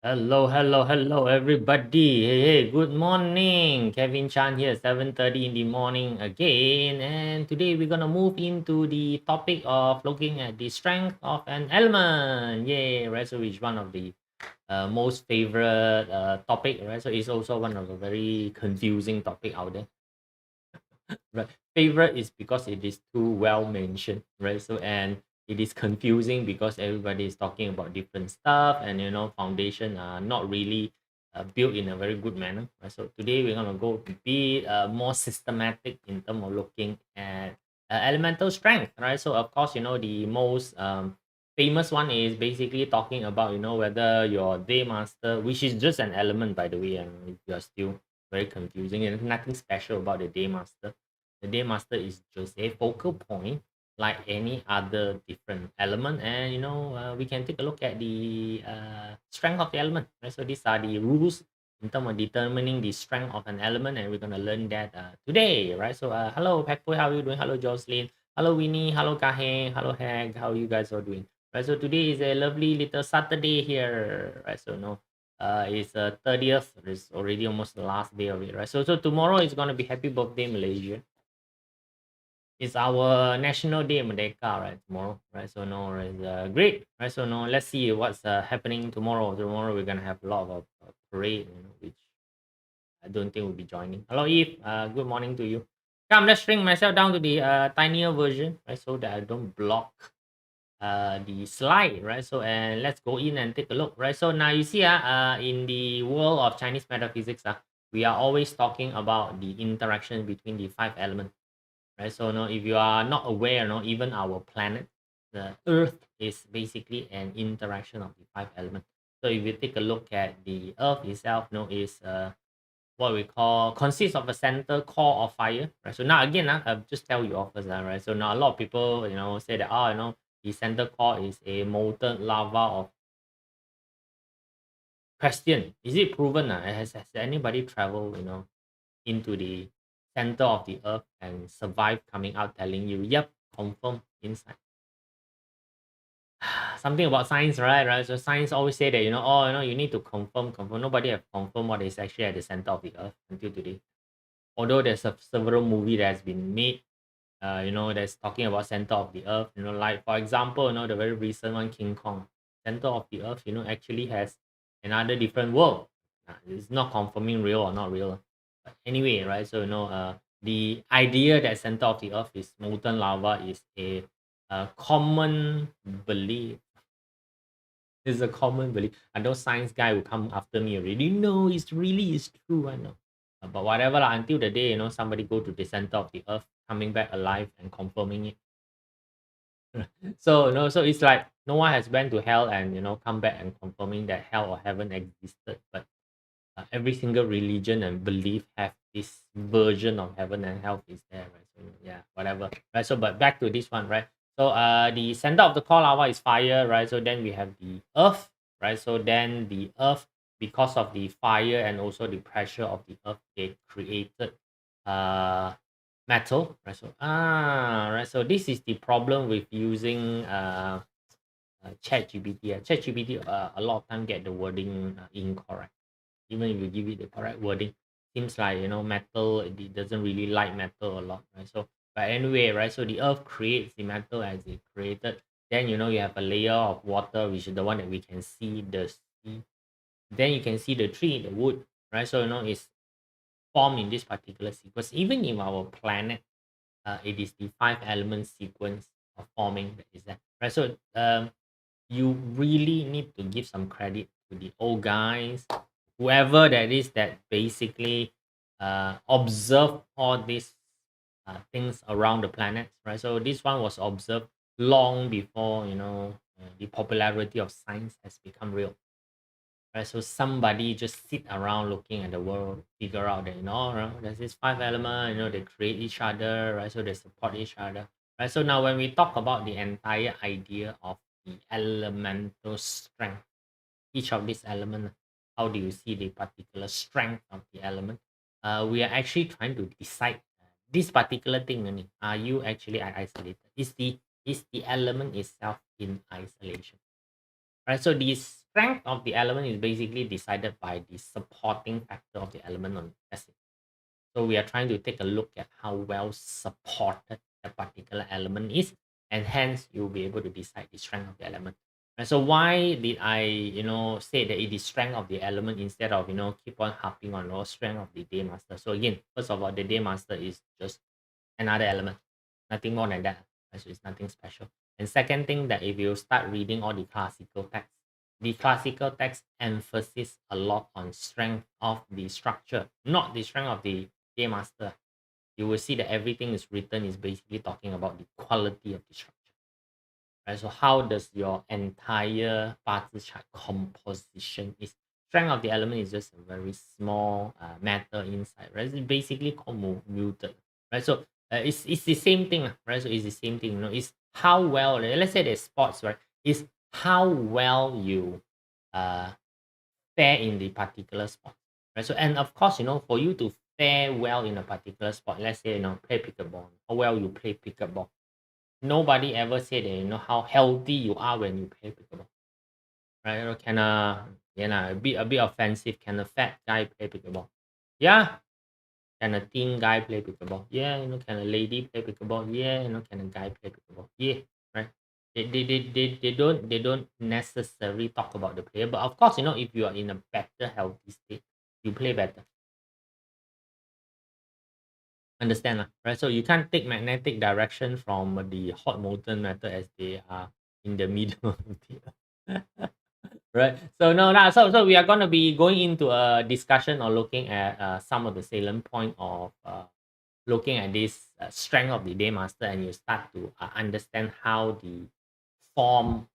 Hello, everybody. Hey, good morning. Kevin Chan here, 7:30 in the morning again. And today we're gonna move into the topic of looking at the strength of an element. Yay, right? So it's one of the most favorite topic, right? So it's also one of the very confusing topic out there. Right. Favorite is because it is too well mentioned, right? So and it is confusing because everybody is talking about different stuff, and foundation are not really built in a very good manner, right? So today we're gonna go a bit more systematic in terms of looking at elemental strength, right? So of course, the most famous one is basically talking about whether your day master, which is just an element by the way, and if you're still very confusing and nothing special about the day master. The day master is just a focal point like any other different element, and we can take a look at the strength of the element, right? So these are the rules in terms of determining the strength of an element, and we're going to learn that today, right? So hello Pekpoy, how are you doing? Hello Jocelyn, hello Winnie, hello Kahe, hello Hag, how you guys are doing? Right, so today is a lovely little Saturday here, right? So it's 30th. It's already almost the last day of it, right? So tomorrow is gonna be Happy Birthday Malaysia. It's our National Day Merdeka, right? Tomorrow, right? So no, it's great, right? So no, let's see what's happening tomorrow. Tomorrow we're gonna have a lot of parade, which I don't think we'll be joining. Hello, Eve. Good morning to you. Come, let's shrink myself down to the tinier version, right? So that I don't block the slide, right? So and let's go in and take a look, right? So now you see, in the world of Chinese metaphysics, we are always talking about the interaction between the five elements, right? So if you are not aware, even our planet, the Earth is basically an interaction of the five elements. So if you take a look at the Earth itself, is what we call consists of a center core of fire, right? So now again, I'll just tell you off first, right? So now a lot of people, say that, the center core is a molten lava of question. Is it proven? Has anybody traveled, into the center of the earth and survive coming out telling you, yep, confirm inside? Something about science, right? So science always say that, you need to confirm. Nobody have confirmed what is actually at the center of the earth until today. Although there's several movie that has been made, that's talking about center of the earth, like for example, the very recent one, King Kong, center of the earth, actually has another different world. It's not confirming real or not real. But anyway, right? So the idea that center of the earth is molten lava is a common belief. It's a common belief. I know science guy will come after me already. No, it's true. I know. But whatever lah, until the day, somebody go to the center of the earth, coming back alive and confirming it. So so it's like no one has went to hell and come back and confirming that hell or heaven existed. But every single religion and belief have this version of heaven and hell is there, right? So yeah, whatever, right? So but back to this one, right? So the center of the core lava is fire, right? So then we have the earth, right? So then the earth, because of the fire and also the pressure of the earth, they created uh metal, right? So right. So this is the problem with using chat gpt. Chat gpt a lot of time get the wording incorrect, even if you give it the correct wording. Seems like metal, it doesn't really like metal a lot, right? So but anyway, right, so the earth creates the metal as it created. Then you have a layer of water, which is the one that we can see, the sea. Then you can see the tree, the wood, right? So it's formed in this particular sequence. Even in our planet, it is the five element sequence of forming that is there, right? So you really need to give some credit to the old guys, whoever that is, that basically observe all these things around the planet, right? So this one was observed long before the popularity of science has become real, right? So somebody just sit around looking at the world, figure out that there's this five element, they create each other, right? So they support each other, right? So now when we talk about the entire idea of the elemental strength, each of these elements, how do you see the particular strength of the element? We are actually trying to decide this particular thing. Are you actually isolated? Is the element itself in isolation? Right. So this strength of the element is basically decided by the supporting factor of the element on acid. So we are trying to take a look at how well supported a particular element is, and hence you'll be able to decide the strength of the element. And so why did I, say that it is strength of the element instead of, keep on harping on strength of the day master? So again, first of all, the day master is just another element, nothing more than that. So it's nothing special. And second thing, that if you start reading all the classical text emphasis a lot on strength of the structure, not the strength of the day master. You will see that everything is written is basically talking about the quality of the structure. Right? So how does your entire BaZi chart composition is? Strength of the element is just a very small matter inside, right? It's basically called muted, right? So it's the same thing, right? So it's the same thing, it's how well, let's say there's sports, right? It's how well you uh, fare in the particular sport, right? So, and of course, for you to fare well in a particular sport, let's say, play pickleball, how well you play pickleball. Nobody ever said that, how healthy you are when you play pickleball, right? Can a bit offensive. Can a fat guy play pickleball? Yeah. Can a thin guy play pickleball? Yeah. Can a lady play pickleball? Yeah. Can a guy play pickleball? Yeah. Right. They don't necessarily talk about the player, but of course, if you are in a better healthy state, you play better. Understand lah, right? So you can't take magnetic direction from the hot molten metal as they are in the middle of the right. So no, so we are going to be going into a discussion or looking at some of the salient point of looking at this strength of the day master, and you start to understand how the form,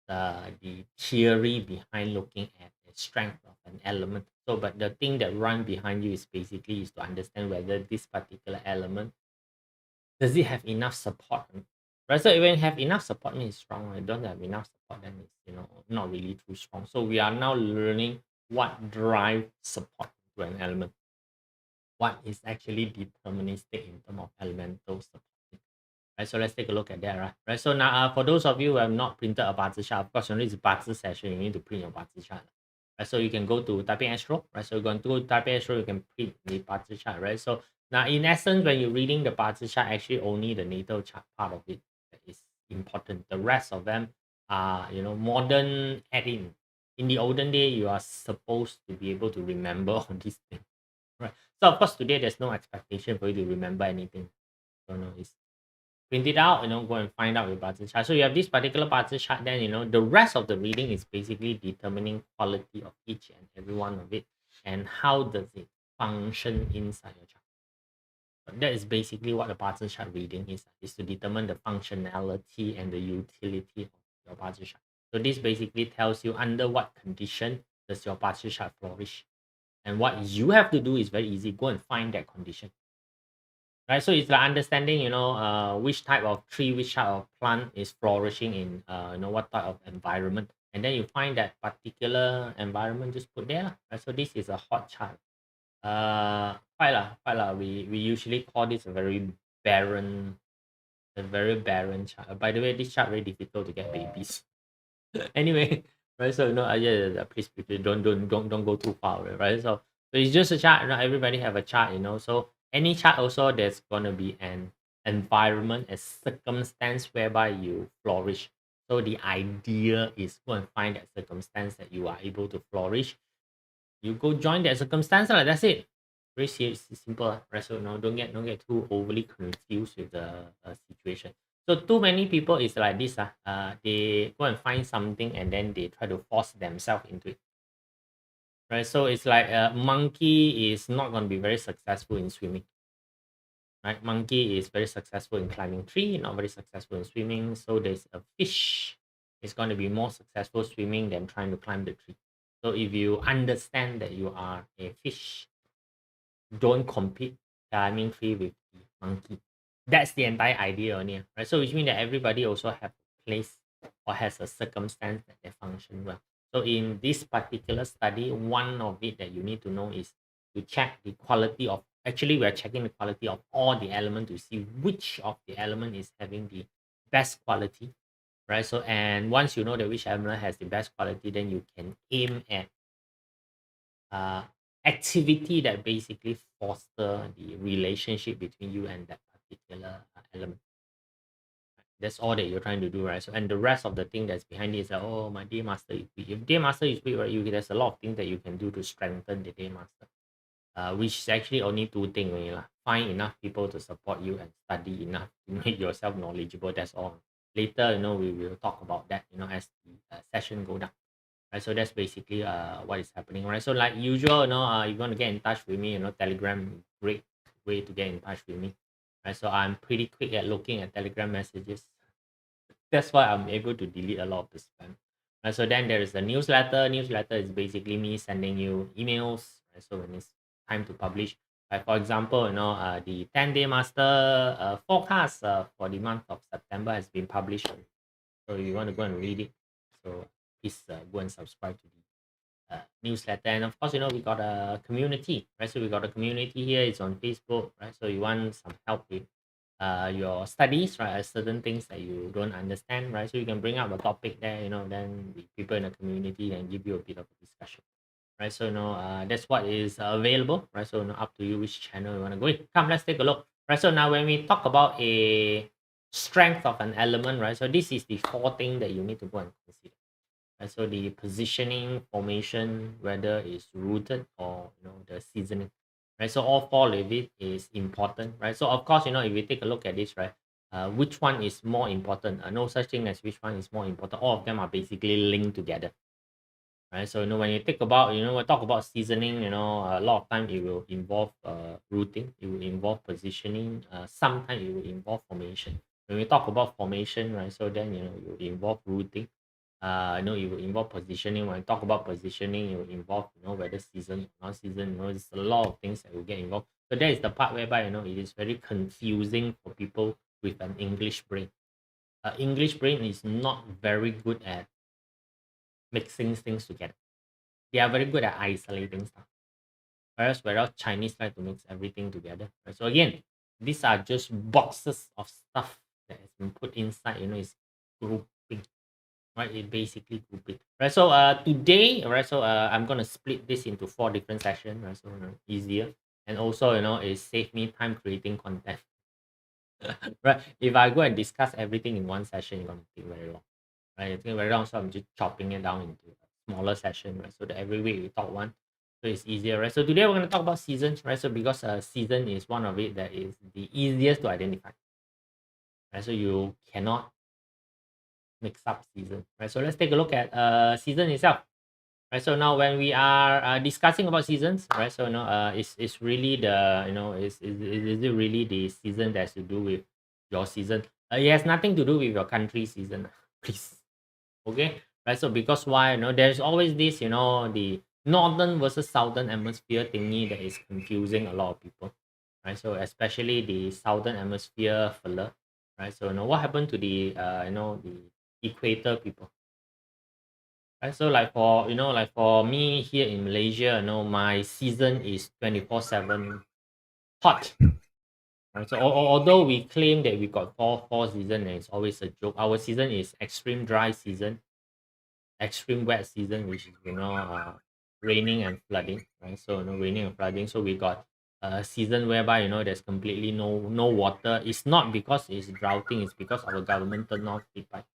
the theory behind looking at the strength of an element. So, but the thing that run behind you is basically is to understand whether this particular element, does it have enough support, right? So when you have enough support, means it's strong. When you don't have enough support, then it's not really too strong. So we are now learning what drives support to an element, what is actually deterministic in terms of elemental support. Right, so let's take a look at that, right? Right. So now, for those of you who have not printed a BaZi chart, of course, when it's a BaZi session, you need to print your BaZi chart. Right, so you can go to Typing Astro, right? So you go to Typing Astro, you can print the BaZi chart, right? So now, in essence, when you're reading the BaZi chart, actually only the natal chart part of it that is important. The rest of them are, modern add-in. In the olden day, you are supposed to be able to remember all these things, right? So of course, today there's no expectation for you to remember anything. So no, it's print it out, go and find out your BaZi chart. So you have this particular BaZi chart, then the rest of the reading is basically determining quality of each and every one of it, and how does it function inside your chart. That is basically what a BaZi chart reading is to determine the functionality and the utility of your BaZi chart. So this basically tells you under what condition does your BaZi chart flourish. And what you have to do is very easy. Go and find that condition. Right, so it's like understanding, which type of tree, which type of plant is flourishing in, what type of environment, and then you find that particular environment, just put there lah. Right, so this is a hot chart. Quite lah. We usually call this a very barren chart. By the way, this chart very difficult to get babies. Anyway, right? So please don't go too far away, right? So it's just a chart. Everybody have a chart, So any chart also, there's gonna be an environment, a circumstance whereby you flourish. So the idea is go and find that circumstance that you are able to flourish. You go join that circumstance, like that's it. Very simple, right? So no, don't get too overly confused with the situation. So too many people is like this. They go and find something and then they try to force themselves into it. Right. So it's like a monkey is not going to be very successful in swimming. Right. Monkey is very successful in climbing tree, not very successful in swimming. So there's a fish is going to be more successful swimming than trying to climb the tree. So if you understand that you are a fish, don't compete climbing tree with the monkey. That's the entire idea only, right? So which means that everybody also have a place or has a circumstance that they function well. So in this particular study, one of it that you need to know is to check the quality of, actually we're checking the quality of all the elements to see which of the element is having the best quality right? So, and once you know that which element has the best quality, then you can aim at uh, activity that basically foster the relationship between you and that particular element. That's all that you're trying to do, right? So, and the rest of the thing that's behind it is like, oh, my day master is weak. If day master is weak, right, there's a lot of things that you can do to strengthen the day master. Which is actually only two things only lah. Find enough people to support you and study enough to make yourself knowledgeable. That's all. Later, we will talk about that. As the session go down. Right, so that's basically what is happening, right? So like usual, you want to get in touch with me, Telegram, great way to get in touch with me, right? So I'm pretty quick at looking at Telegram messages. That's why I'm able to delete a lot of the spam. Right, so then there is the newsletter. Newsletter is basically me sending you emails. Right, so when it's time to publish, like for example, the 10-day master forecast for the month of September has been published. So you want to go and read it. So please go and subscribe to the newsletter. And of course, we got a community, right? So we got a community here. It's on Facebook, right? So you want some help with your studies, right? Certain things that you don't understand, right? So you can bring up a topic there, then the people in the community can give you a bit of a discussion, right? So that's what is available, right? So up to you which channel you want to go in. Come, let's take a look, right? So now when we talk about a strength of an element, right? So this is the four thing that you need to go and consider. Right? So the positioning, formation, whether it's rooted or the seasoning, right? So all four of it is important, right? So of course, if we take a look at this, right, which one is more important? No such thing as which one is more important. All of them are basically linked together, right? So when you think about, we talk about seasoning, a lot of time it will involve routing, it will involve positioning, sometimes it will involve formation. When we talk about formation, right, so then it will involve routing, it will involve positioning. When I talk about positioning, it will involve, whether season or not season, there's a lot of things that will get involved. So that is the part whereby, it is very confusing for people with an English brain. English brain is not very good at mixing things together. They are very good at isolating stuff. Whereas Chinese like to mix everything together. Right? So again, these are just boxes of stuff that has been put inside, it's grouping. Right, it basically grouping. Right. So today, right, so I'm gonna split this into four different sessions, right? So easier. And also, it save me time creating content. Right. If I go and discuss everything in one session, it's gonna take very long. Right? It's very long, so I'm just chopping it down into a smaller session, right? So that every week we talk one, so it's easier, right? So today we're going to talk about seasons, right? So because season is one of it that is the easiest to identify, right? So you cannot mix up season, right? So let's take a look at season itself, right? So now when we are discussing about seasons, right? So it's really the is it really the season that has to do with your season? It has nothing to do with your country season, please. Okay, right? So because why? There's always this, the northern versus southern hemisphere thingy that is confusing a lot of people, right? So especially the southern hemisphere fella, right? So what happened to the the equator people, right? So like for me here in Malaysia, my season is 24/7 hot. Right? So although we claim that we got four season, and it's always a joke. Our season is extreme dry season, extreme wet season, which is raining and flooding, right? So raining and flooding. So we got a season whereby there's completely no water. It's not because it's droughting, it's because our government turned off the pipe.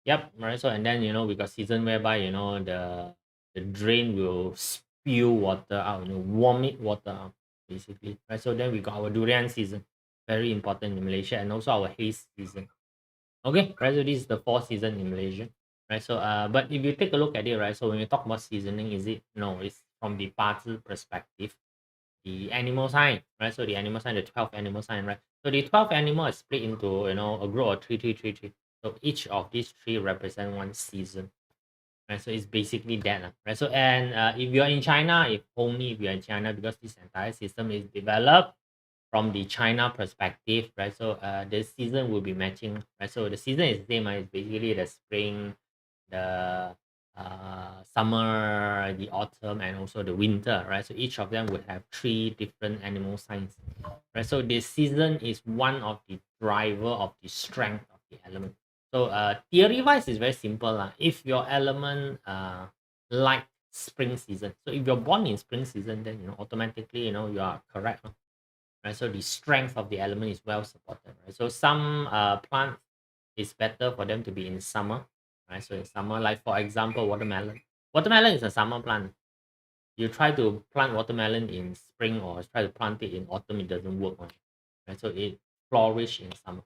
Yep, right. So and then we got season whereby the drain will spew water out, vomit water out, basically. Right. So then we got our durian season, very important in Malaysia, and also our haze season. Okay, right. So this is the fourth season in Malaysia, right? So but if you take a look at it, right? So when we talk about seasoning, is it no? It's from the BaZi perspective, the animal sign, right? So the animal sign, the 12 animal sign, right? So the 12 animal is split into a group of three. So each of these three represent one season, right? So it's basically that, right? So and if you're in China, if you're in China, because this entire system is developed from the China perspective, right? So the season will be matching, right? So the season is the same, right? It's basically the spring, the summer, the autumn, and also the winter, right? So each of them would have three different animal signs, right? So the season is one of the driver of the strength of the element. So theory wise is very simple lah. If your element like spring season, so if you're born in spring season, then automatically you are correct, right? So the strength of the element is well supported, right? So some plants is better for them to be in summer, right? So in summer, like for example, watermelon. Watermelon is a summer plant. You try to plant watermelon in spring or try to plant it in autumn, it doesn't work on it, right? So it flourish in summer,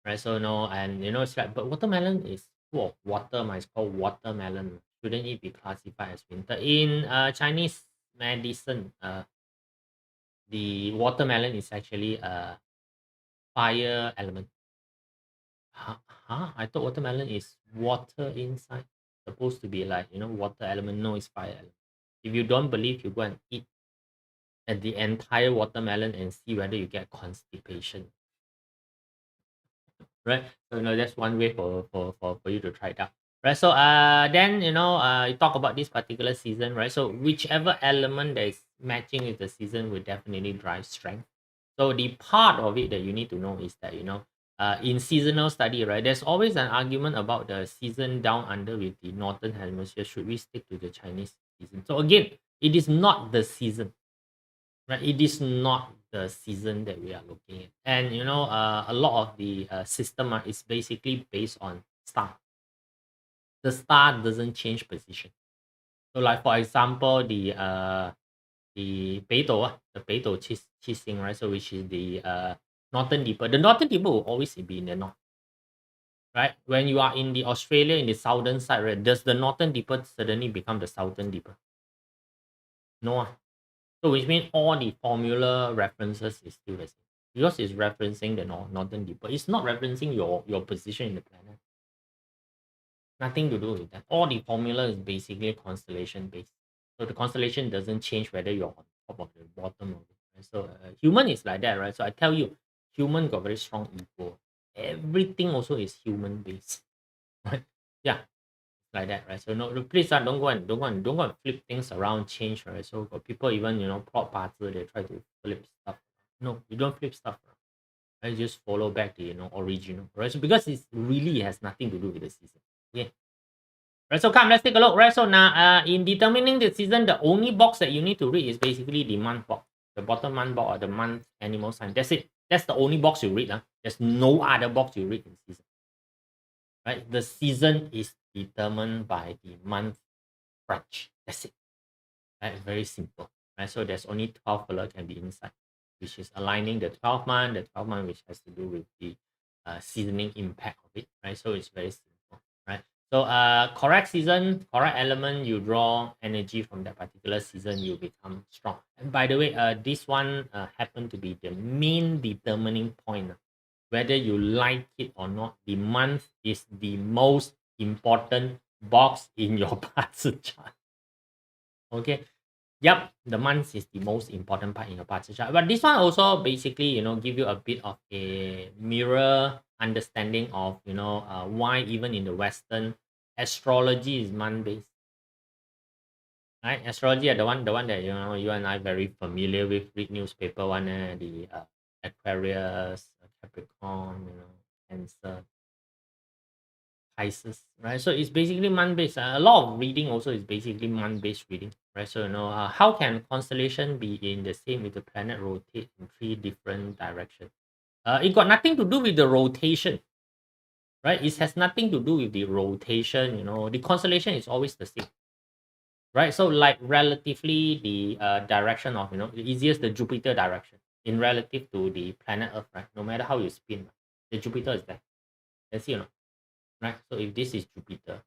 right? So and it's like, but watermelon is full of water, it's called watermelon. Shouldn't it be classified as winter? In Chinese medicine, the watermelon is actually a fire element. Huh? I thought watermelon is water inside. Supposed to be like, water element. No, it's fire element. If you don't believe, you go and eat at the entire watermelon and see whether you get constipation. Right? So that's one way for you to try it out. Right. So then you talk about this particular season, right? So whichever element that is matching with the season will definitely drive strength. So the part of it that you need to know is that in seasonal study, right, there's always an argument about the season down under with the northern hemisphere. Should we stick to the Chinese season? So again, it is not the season, right? It is not the season that we are looking at, and a lot of the system is basically based on star. The star doesn't change position. So like for example, the 北斗 the 北斗七星, right? So which is the northern dipper. The northern dipper will always be in the north, right? When you are in the Australia in the southern side, right? Does the northern dipper suddenly become the southern dipper? No. So which means all the formula references is still the same. Because it's referencing the northern dipper. It's not referencing your position in the planet. Nothing to do with that. All the formula is basically constellation based. So the constellation doesn't change whether you're on top of the bottom of it. Right? So human is like that, right? So I tell you, human got very strong ego. Everything also is human based, right? Yeah, like that, right? So no, please don't go and flip things around, change, right? So got people even plot parts they try to flip stuff. No, you don't flip stuff around. Right? Just follow back the original, right? So because it really has nothing to do with the season. Okay. Right, so come, let's take a look. Right, so now in determining the season, the only box that you need to read is basically the month box, the bottom month box or the month animal sign. That's it. That's the only box you read. There's no other box you read in season. Right, the season is determined by the month branch. That's it. Right, very simple. Right, so there's only 12 color can be inside, which is aligning the 12 month, which has to do with the seasoning impact of it. Right, so it's very simple. Right. So correct season, correct element, you draw energy from that particular season, you become strong. And by the way, this one happened to be the main determining point. Whether you like it or not, the month is the most important box in your BaZi chart. Okay. Yep, the month is the most important part in your BaZi chart. But this one also basically, give you a bit of a mirror understanding of, why even in the Western, astrology is month based. Right? Astrology are the one that you and I very familiar with. Read newspaper one, the Aquarius, Capricorn, Cancer, Pisces, right? So it's basically month based. A lot of reading also is basically month based reading, right? So how can constellation be in the same if the planet rotate in 3 different directions? It got nothing to do with the rotation, right? It has nothing to do with the rotation. The constellation is always the same, right? So like relatively the direction of the easiest, the Jupiter direction in relative to the planet Earth, right? No matter how you spin, the Jupiter is there. Let's see, right? So if this is Jupiter,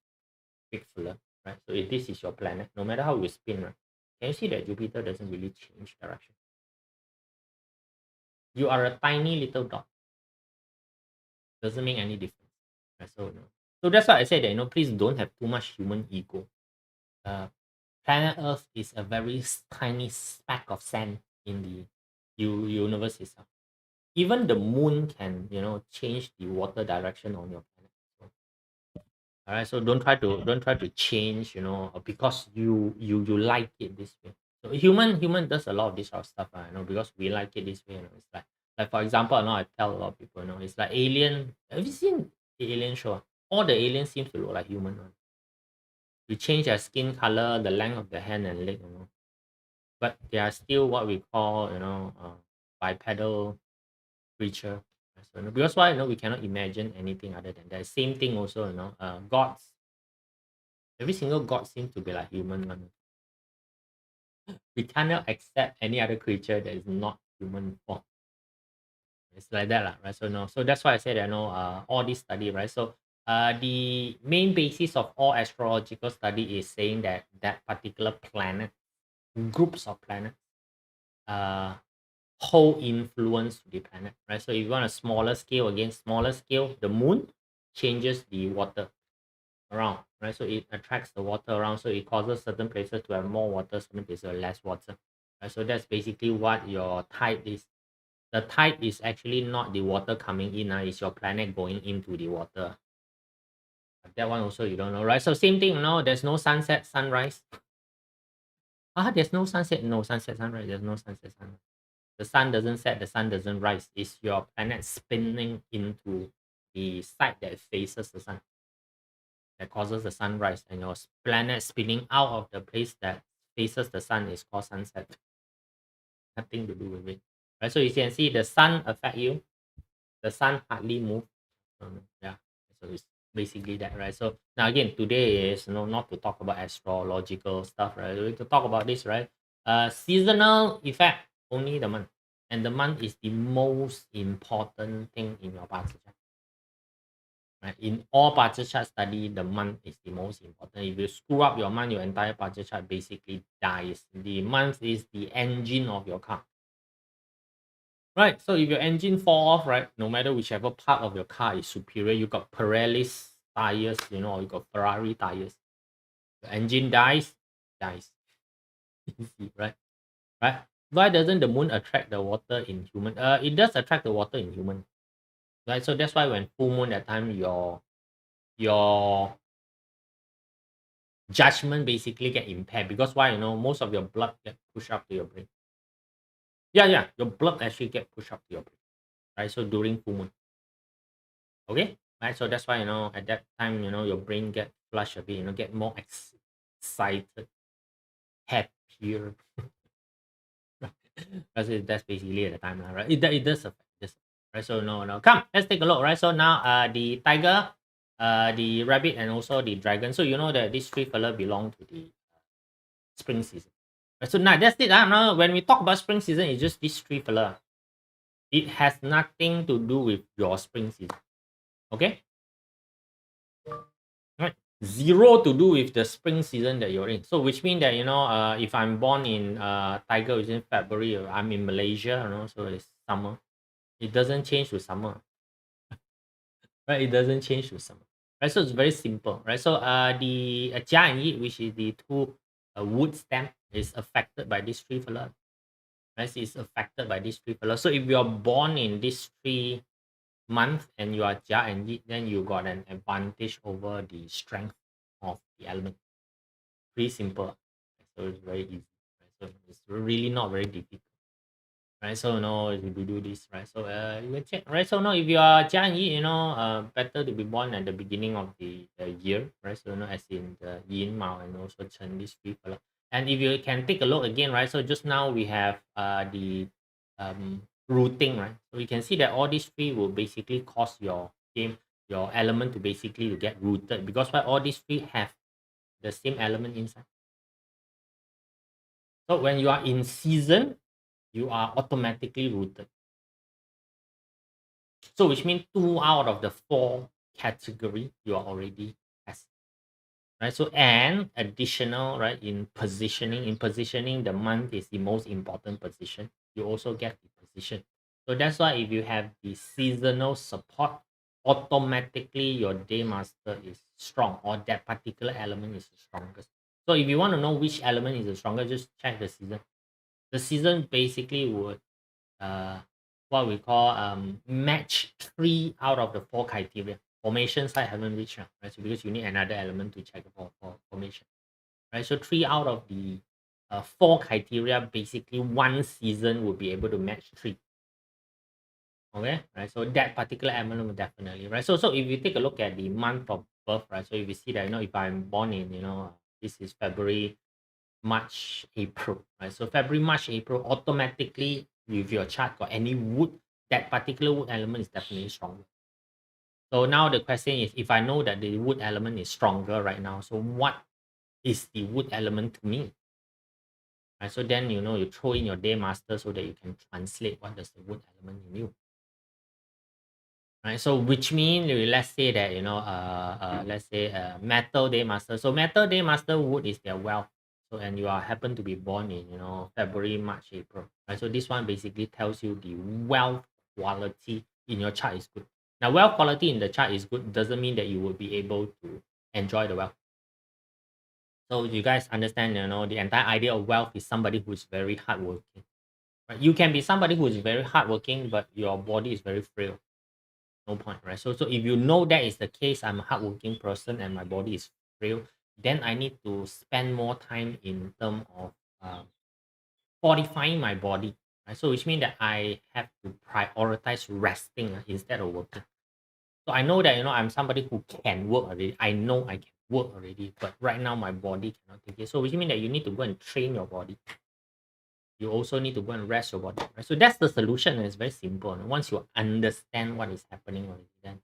big fella, right? So if this is your planet, no matter how you spin, right? Can you see that Jupiter doesn't really change direction? You are a tiny little dot. Doesn't make any difference. Right? So that's why I said that please don't have too much human ego. Planet Earth is a very tiny speck of sand in the universe itself. Even the moon can change the water direction on your planet. So, all right, so don't try to change because you like it this way. So human does a lot of this sort of stuff, because we like it this way. It's like for example, I tell a lot of people, it's like Alien. Have you seen the alien show. All the aliens seems to look like human one. You change their skin color, the length of the hand and leg, but they are still what we call, bipedal creature. So, because why, we cannot imagine anything other than that. Same thing also, gods. Every single god seems to be like human one. We cannot accept any other creature that is not human form. It's like that, lah, right? So no, so that's why I said all this study, right? So the main basis of all astrological study is saying that that particular planet, groups of planets, uh hold influence to the planet, right? So if you want a smaller scale, again, smaller scale, the moon changes the water around, right? So it attracts the water around, so it causes certain places to have more water, certain places have less water, right? So that's basically what your tide is. The tide is actually not the water coming in, it's your planet going into the water. That one also you don't know, right? So same thing, there's no sunset, sunrise. There's no sunset, no sunset, sunrise. There's no sunset, sunrise. The sun doesn't set, the sun doesn't rise. It's your planet spinning into the side that faces the sun that causes the sunrise, and your planet spinning out of the place that faces the sun is called sunset. Nothing to do with it, right? So you can see the sun affect you, the sun hardly move. Yeah, so it's basically that, right? So now again, today is not to talk about astrological stuff, right? We to talk about this, right? Seasonal effect, only the month, and the month is the most important thing in your parts chart, right? In all parts chart study, the month is the most important. If you screw up your month, your entire parts chart basically dies. The month is the engine of your car. Right, so if your engine fall off, right, no matter whichever part of your car is superior, you got Pirelli tires, or you got Ferrari tires. The engine dies. Easy, right? Right? Why doesn't the moon attract the water in human? It does attract the water in human, right? So that's why when full moon that time, your judgment basically get impaired, because why? Most of your blood get pushed up to your brain. Yeah, your blood actually get pushed up to your brain, right? So during full moon. Okay, right? So that's why at that time your brain get flush a bit, get more excited, happier. That's basically at the time, right? It does affect this, right? So no, come, let's take a look, right? So now the tiger, the rabbit, and also the dragon. So you know that these three fella belong to the spring season. Right? So now that's it. Now when we talk about spring season, it's just these three fella. It has nothing to do with your spring season. Okay. Right. Zero to do with the spring season that you're in. So which means that if I'm born in tiger within February, I'm in Malaysia, so it's summer. It doesn't change to summer. Right? It doesn't change to summer. Right? So it's very simple. Right? So the Jia and Yi, which is the two wood stem, is affected by these three fella. Right? It's affected by these three fella. So if you're born in these 3 months and you are Jia and Yi, then you got an advantage over the strength of the element. Pretty simple. So it's very easy. Right? So it's really not very difficult. Right, so if you do this, right, so you can check, right? So now if you are Jiang Yi, better to be born at the beginning of the year, right? So as in the Yin Mao and also Chen, these people. And if you can take a look again, right? So just now we have the routing, right? So you can see that all these three will basically cause your game, your element to basically to get rooted, because why all these three have the same element inside. So when you are in season, you are automatically rooted. So which means 2 out of the 4 category you are already has. Right. So and additional, right, in positioning, the month is the most important position. You also get the position. So that's why if you have the seasonal support, automatically your day master is strong, or that particular element is the strongest. So if you want to know which element is the strongest, just check the season. The season basically would what we call match 3 out of the 4 criteria. Formation side haven't reached, right? So because you need another element to check for formation, right? So 3 out of the 4 criteria, basically one season will be able to match 3. Okay, right? So that particular element will definitely, right? So if you take a look at the month of birth, right? So if you see that, if I'm born in, this is February, March, April, right? So February, March, April, automatically, if your chart got any wood, that particular wood element is definitely stronger. So now the question is, if I know that the wood element is stronger right now, so what is the wood element to me? Right? So then, you throw in your day master so that you can translate what does the wood element in you. Right? So which means, let's say that, let's say metal day master. So metal day master wood is their wealth. So and you are happen to be born in, February, March, April. Right? So this one basically tells you the wealth quality in your chart is good. Now, wealth quality in the chart is good doesn't mean that you will be able to enjoy the wealth. So you guys understand, the entire idea of wealth is somebody who's very hardworking. Right? You can be somebody who is very hardworking, but your body is very frail. No point, right? So if you know that is the case, I'm a hardworking person and my body is frail, then I need to spend more time in terms of uh, fortifying my body. Right? So which means that I have to prioritize resting instead of working. So I know that I'm somebody who can work already. I know I can work already, but right now my body cannot take it. So which means that you need to go and train your body. You also need to go and rest your body. Right? So that's the solution. And it's very simple. And once you understand what is happening already, then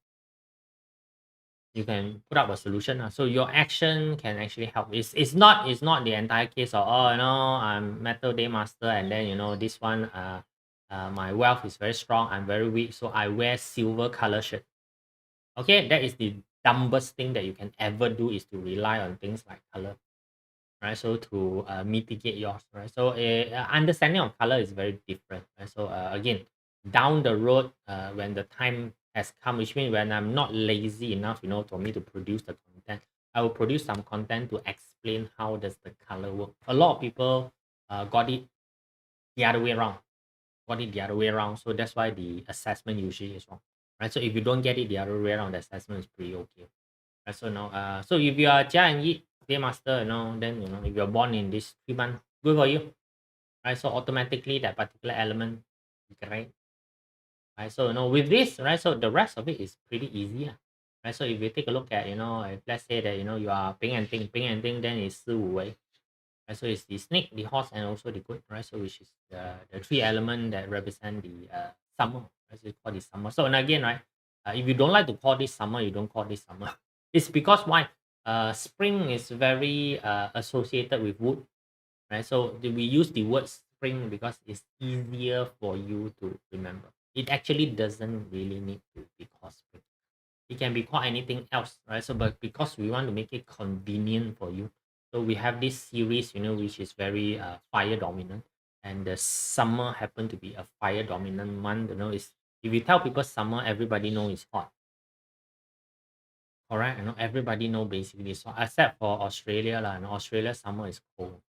you can put up a solution. So your action can actually help. It's not the entire case of, I'm metal day master, and then this one my wealth is very strong, I'm very weak, so I wear silver color shirt. Okay, that is the dumbest thing that you can ever do, is to rely on things like color, right? So to mitigate yours, right? So understanding of color is very different, right? So again, down the road, when the time has come, which means when I'm not lazy enough, for me to produce the content, I will produce some content to explain how does the color work. A lot of people got it the other way around, so that's why the assessment usually is wrong, right? So if you don't get it the other way around, the assessment is pretty okay. Right? So now, so if you are Jia and Yi, day master, then if you're born in this 3 month, good for you, right? So automatically that particular element, right? Right. So with this, right? So the rest of it is pretty easy, right? So if you take a look at, if let's say that you are Ping and Ting, then it's Si Wu Wei. Right? So it's the snake, the horse, and also the goat, right? So which is the three element that represent the summer. Right? So it's called the summer. So and again, right? If you don't like to call this summer, you don't call this summer. It's because why? Spring is very associated with wood, right? So we use the word spring because it's easier for you to remember. It actually doesn't really need to be called spring. It can be called anything else, right? So but because we want to make it convenient for you, so we have this series, which is very fire dominant, and the summer happen to be a fire dominant month. Is if you tell people summer, everybody know it's hot. Correct? Everybody know basically so, except for Australia lah. Australia summer is cold,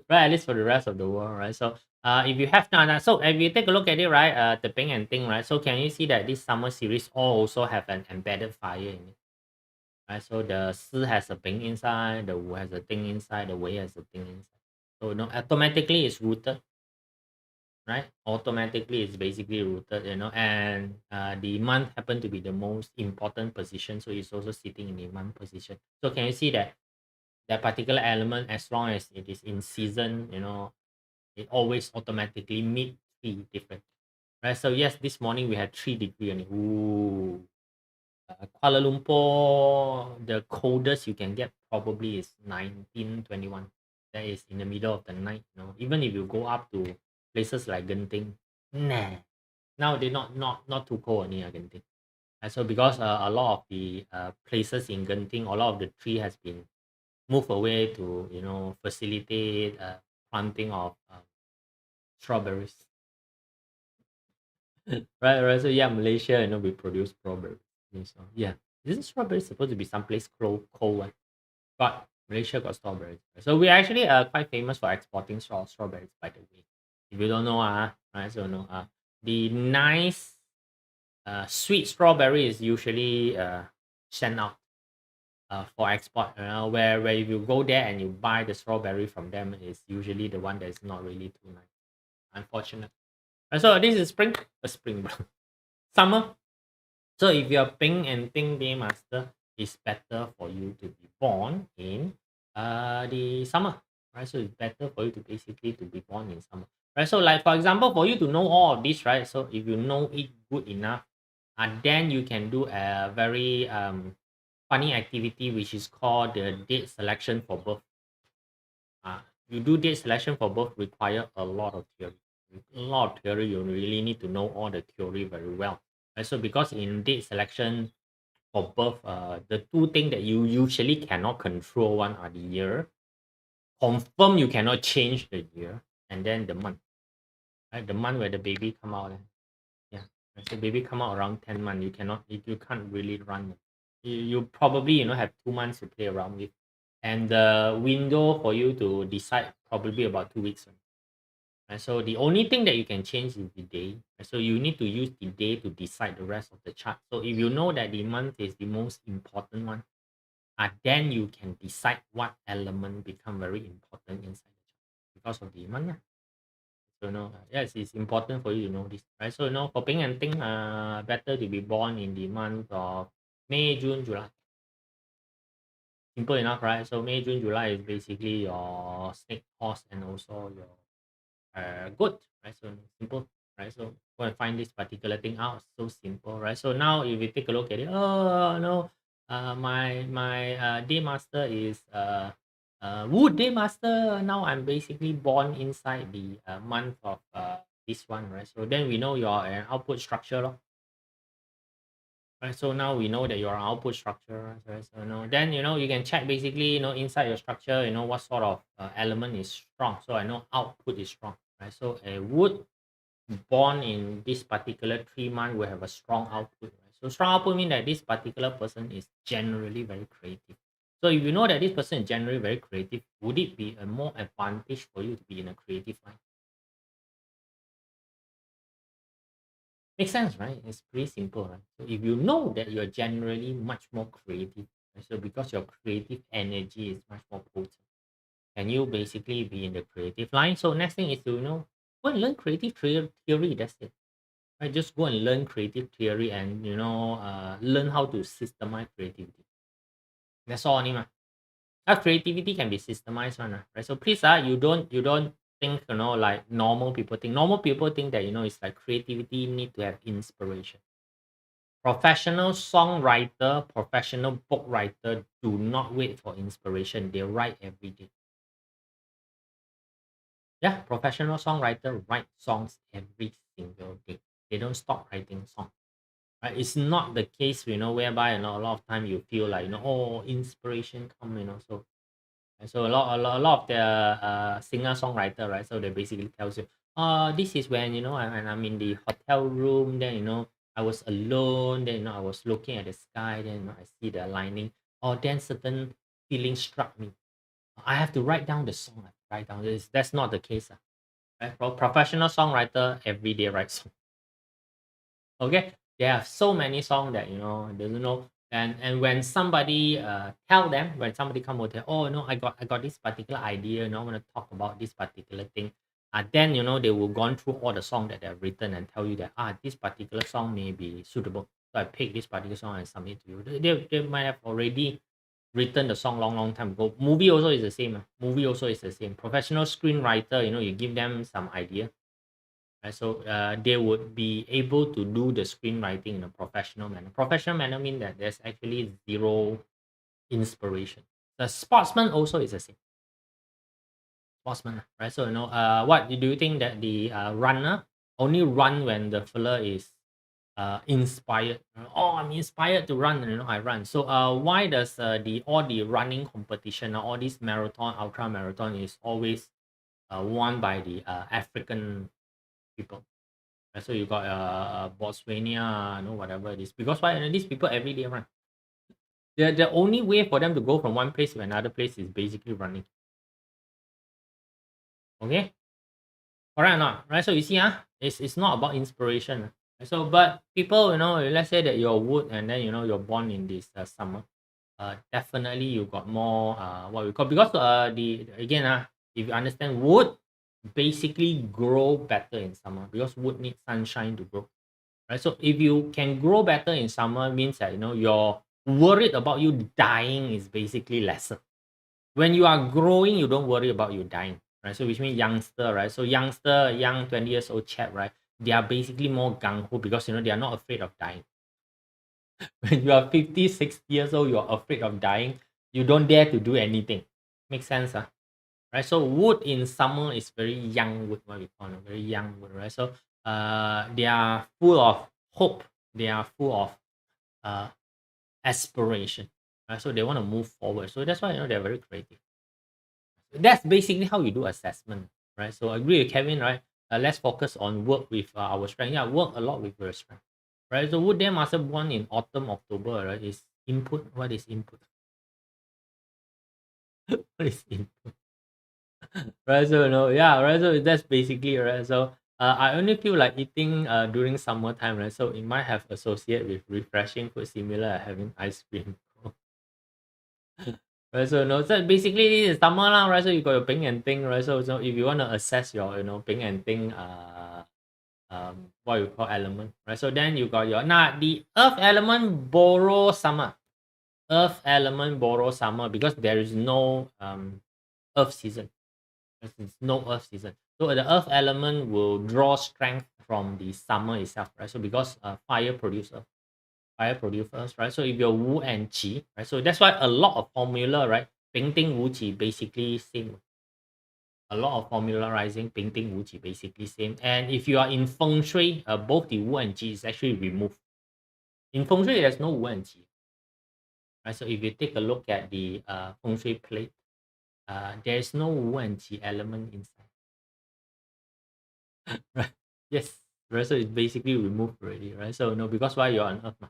right? At least for the rest of the world, right? So if you have now, so if you take a look at it, right, the Ping and Ting, right? So can you see that this summer series all also have an embedded fire in it, right? So the Si has a Ping inside, the Wu has a Ting inside, the Wei has a Ting inside. So automatically it's rooted, right? Automatically it's basically rooted, and the month happen to be the most important position, so it's also sitting in the month position. So can you see that that particular element, as long as it is in season, it always automatically meet three different, right? So yes, this morning we had 3 degree only. Ooh. Kuala Lumpur, the coldest you can get probably is 1921. That is in the middle of the night. Even if you go up to places like Genting, nah. Now they not too cold only Genting. So because a lot of the places in Genting, a lot of the tree has been moved away to facilitate planting of strawberries. Right. So yeah, Malaysia, we produce strawberries. So yeah, isn't strawberry supposed to be someplace cold one? But Malaysia got strawberries. So we're actually quite famous for exporting strawberries, by the way. If you don't know, right? So no, the nice sweet strawberry is usually sent out for export. Where if you go there and you buy the strawberry from them, it's usually the one that is not really too nice. Unfortunate. Right, so this is spring, summer. So if you're Ping and Ting Day Master, it's better for you to be born in the summer. Right. So it's better for you to basically to be born in summer. Right. So like for example, for you to know all of this, right? So if you know it good enough, then you can do a very funny activity which is called the date selection for birth. You do date selection for birth require a lot of theory. A lot of theory, you really need to know all the theory very well. Right? So because in date selection for birth, the two things that you usually cannot control one are the year. Confirm you cannot change the year, and then the month. Right? The month where the baby come out. Yeah. Right? So baby come out around 10 months. You can't really run. You probably have 2 months to play around with. And the window for you to decide probably about 2 weeks. Right? So the only thing that you can change is the day. Right? So you need to use the day to decide the rest of the chart. So if you know that the month is the most important one, then you can decide what element become very important inside the chart because of the month. So yes, it's important for you to know this, right? So for Ping and Ting, better to be born in the month of May, June, July. Simple enough, right? So May, June, July is basically your snake, horse, and also your good, right? So simple, right? So go and find this particular thing out. So simple, right? So now if you take a look at it, oh no, my day master is wood day master. Now I'm basically born inside the month of this one, right? So then we know your output structure, lor. Right, so now we know that your output structure, right? So then you can check basically inside your structure, what sort of element is strong. So I know output is strong, right? So a wood born in this particular 3 month will have a strong output. Right? So strong output means that this particular person is generally very creative. So if you know that this person is generally very creative, would it be a more advantage for you to be in a creative line? Makes sense, right? It's pretty simple, right? So if you know that you're generally much more creative, right? So because your creative energy is much more potent, can you basically be in the creative line? So next thing is to go and learn creative theory. That's it. Right? Just go and learn creative theory and learn how to systemize creativity. That's all only. Creativity can be systemized one, right? So please you don't think like normal people think. Normal people think that it's like creativity need to have inspiration. Professional songwriter, professional book writer do not wait for inspiration. They write every day. Yeah, professional songwriter write songs every single day. They don't stop writing songs. Right? It's not the case, whereby a lot of time you feel like oh, inspiration come, so a lot of the singer songwriter, right? So they basically tells you, this is when I'm in the hotel room, then I was alone, then I was looking at the sky, then I see the lightning, or then certain feeling struck me. I have to write down the song. Write down this. That's not the case. Right? Professional songwriter every day writes. Okay, there are so many songs that doesn't know. And when somebody tell them, when somebody come over, oh no, I got this particular idea, I want to talk about this particular thing. Then they will gone through all the song that they've written and tell you that this particular song may be suitable. So I pick this particular song and submit to you. They might have already written the song long time ago. Movie also is the same. Movie also is the same. Professional screenwriter, you give them some idea. Right? So they would be able to do the screenwriting in a professional manner. Professional manner means that there's actually zero inspiration. The sportsman also is the same. Sportsman, right? So what do you think that the runner only run when the fella is inspired? Oh, I'm inspired to run. I run. So why does the all the running competition, all this marathon, ultra marathon is always won by the African people? So you got Botswana, whatever it is. Because why? These people every day run. The only way for them to go from one place to another place is basically running. Okay, correct or not? Right. So you see, it's not about inspiration. So, but people, let's say that you're wood and then you're born in this summer. Definitely you got more what we call, because the again if you understand wood, basically grow better in summer because wood needs sunshine to grow, right? So if you can grow better in summer, means that you're worried about you dying is basically lesser. When you are growing, you don't worry about you dying, right? So which means youngster, right? So youngster, young 20 years old chap, right? They are basically more gung ho because they are not afraid of dying. When you are 50, 60 years old, you're afraid of dying. You don't dare to do anything. Make sense, huh? Right? So wood in summer is very young wood, what we call it, very young wood, right? So they are full of hope. They are full of uh aspiration, right? So they want to move forward. So that's why they're very creative. That's basically how you do assessment, right? So I agree with Kevin, right? Let's focus on work with our strength. Yeah, work a lot with your strength, right? So wood there must have born in autumn, October, right? Is input. What is input? What is input? Right? So yeah, right. So that's basically right. So I only feel like eating during summertime, right? So it might have associate with refreshing food, similar to having ice cream. Right, so so basically this is summer lah, right? So you got your ping and ting, right? So if you want to assess your ping and ting what you call element, right? So then you got your the earth element borrow summer. Earth element borrow summer because there is no earth season. There's no earth season. So the earth element will draw strength from the summer itself, right? So because fire producers, right? So if you're Wu and Qi, right? So that's why a lot of formula, right? Painting Wu Qi basically same. A lot of formularizing painting Wu Qi basically same. And if you are in Feng Shui, both the Wu and Qi is actually removed. In Feng Shui, there's no Wu and Qi, right? So if you take a look at the Feng Shui plate, there's no Wu and Qi element inside. Right? Yes. Right. So it's basically removed already, right? So no, because why you're on Earth, ma.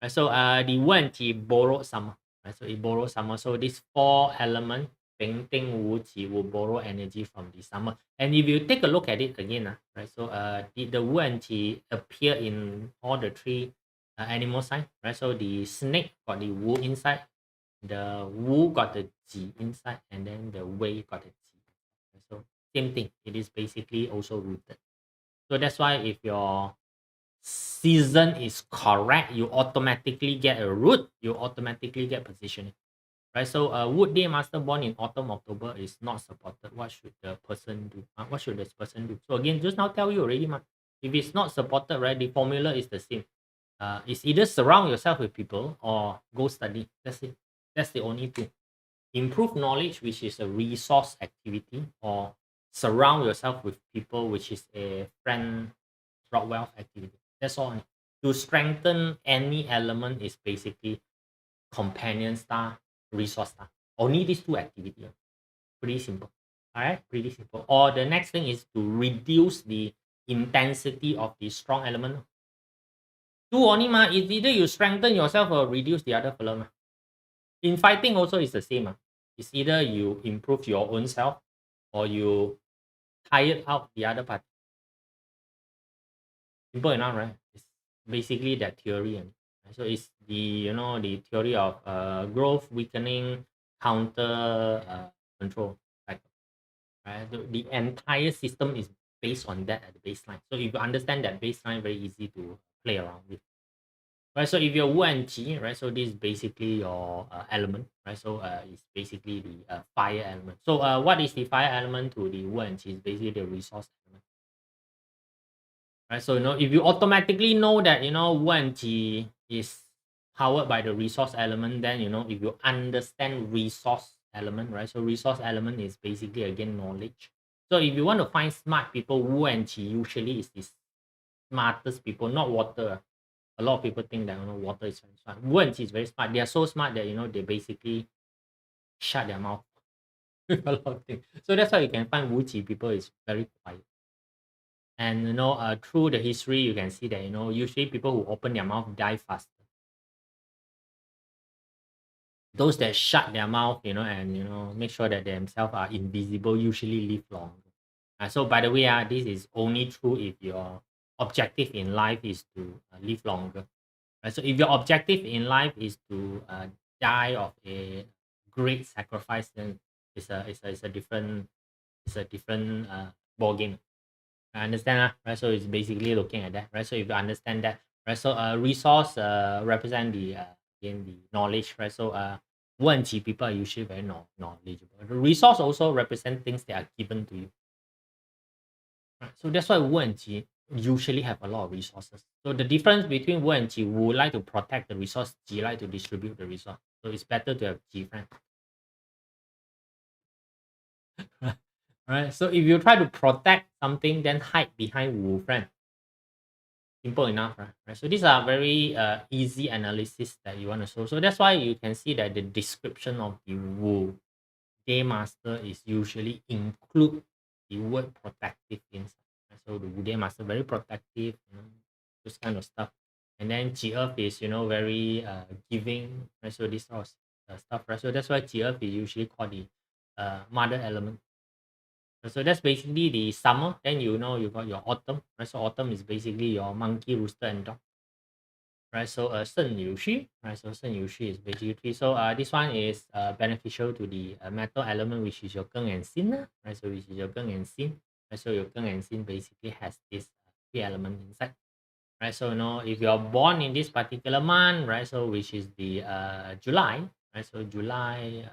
Right? So the one he borrowed summer, right? So he borrowed summer. So these four elements, painting Wu Qi will borrow energy from the summer. And if you take a look at it again, right? So the Wu and Qi appear in all the three animal sign, right? So the snake got the Wu inside, the Wu got the Qi inside, and then the Wei got the Qi. So same thing. It is basically also rooted. So that's why if your season is correct, you automatically get a root, you automatically get positioning. Right? So wood day master born in autumn, October is not supported. What should the person do? What should this person do? So again, just now tell you already, man. If it's not supported, right, the formula is the same. It's either surround yourself with people or go study. That's it. That's the only two. Improve knowledge, which is a resource activity, or surround yourself with people, which is a friend drop wealth activity. That's all. To strengthen any element is basically companion star, resource star. Only these two activities. Pretty simple. All right, pretty simple. Or the next thing is to reduce the intensity of the strong element. Two only ma. It's either you strengthen yourself or reduce the other fellow ma. In fighting also is the same ma. It's either you improve your own self or you tired out the other party. Simple enough, right? It's basically that theory. And so it's the theory of growth, weakening, counter control. Right? Right? The entire system is based on that at the baseline. So if you understand that baseline, very easy to play around with. Right, so if you're Wu and Qi, right, so this is basically your element, right? So it's basically the fire element. So what is the fire element to the Wu and Qi? Is basically the resource element. Right, so if you automatically know that Wu and Qi is powered by the resource element, then if you understand resource element, right? So resource element is basically again knowledge. So if you want to find smart people, Wu and Qi usually is the smartest people, not water. A lot of people think that water is very smart. Wu and Qi is very smart. They are so smart that they basically shut their mouth with a lot of things. So that's why you can find Wu Qi people is very quiet. And through the history, you can see that usually people who open their mouth die faster. Those that shut their mouth, and make sure that themselves are invisible, usually live longer. So by the way, this is only true if your objective in life is to live longer. Right? So if your objective in life is to die of a great sacrifice, then it's a different it's a different ball game. I understand, right? So it's basically looking at that, right? So if you understand that, right? So resource represent the again the knowledge, right? So 问题 people are usually very knowledgeable. The resource also represent things that are given to you, right? So that's why 问题 usually have a lot of resources. So the difference between 问题 would like to protect the resource, 己 like to distribute the resource. So it's better to have 己 friend. Right? So if you try to protect something, then hide behind 武 friend. Simple enough, right? So these are very easy analysis that you want to show. So that's why you can see that the description of the Wu Day Master is usually include the word protective inside. Right? So the Wu Day Master very protective, this kind of stuff. And then Ji Earth is very giving, right? So this sort of stuff, right? So that's why Ji Earth is usually called the mother element. So that's basically the summer. Then you got your autumn, right? So autumn is basically your monkey, rooster, and dog, right? So 肾有虚, right? So 肾有虚 is basically so this one is beneficial to the metal element, which is your Geng and Xin, right? So which is your Geng and Xin, right? So your Geng and Xin basically has this three element inside, right? So if you're born in this particular month, right? So which is the July, right? So July,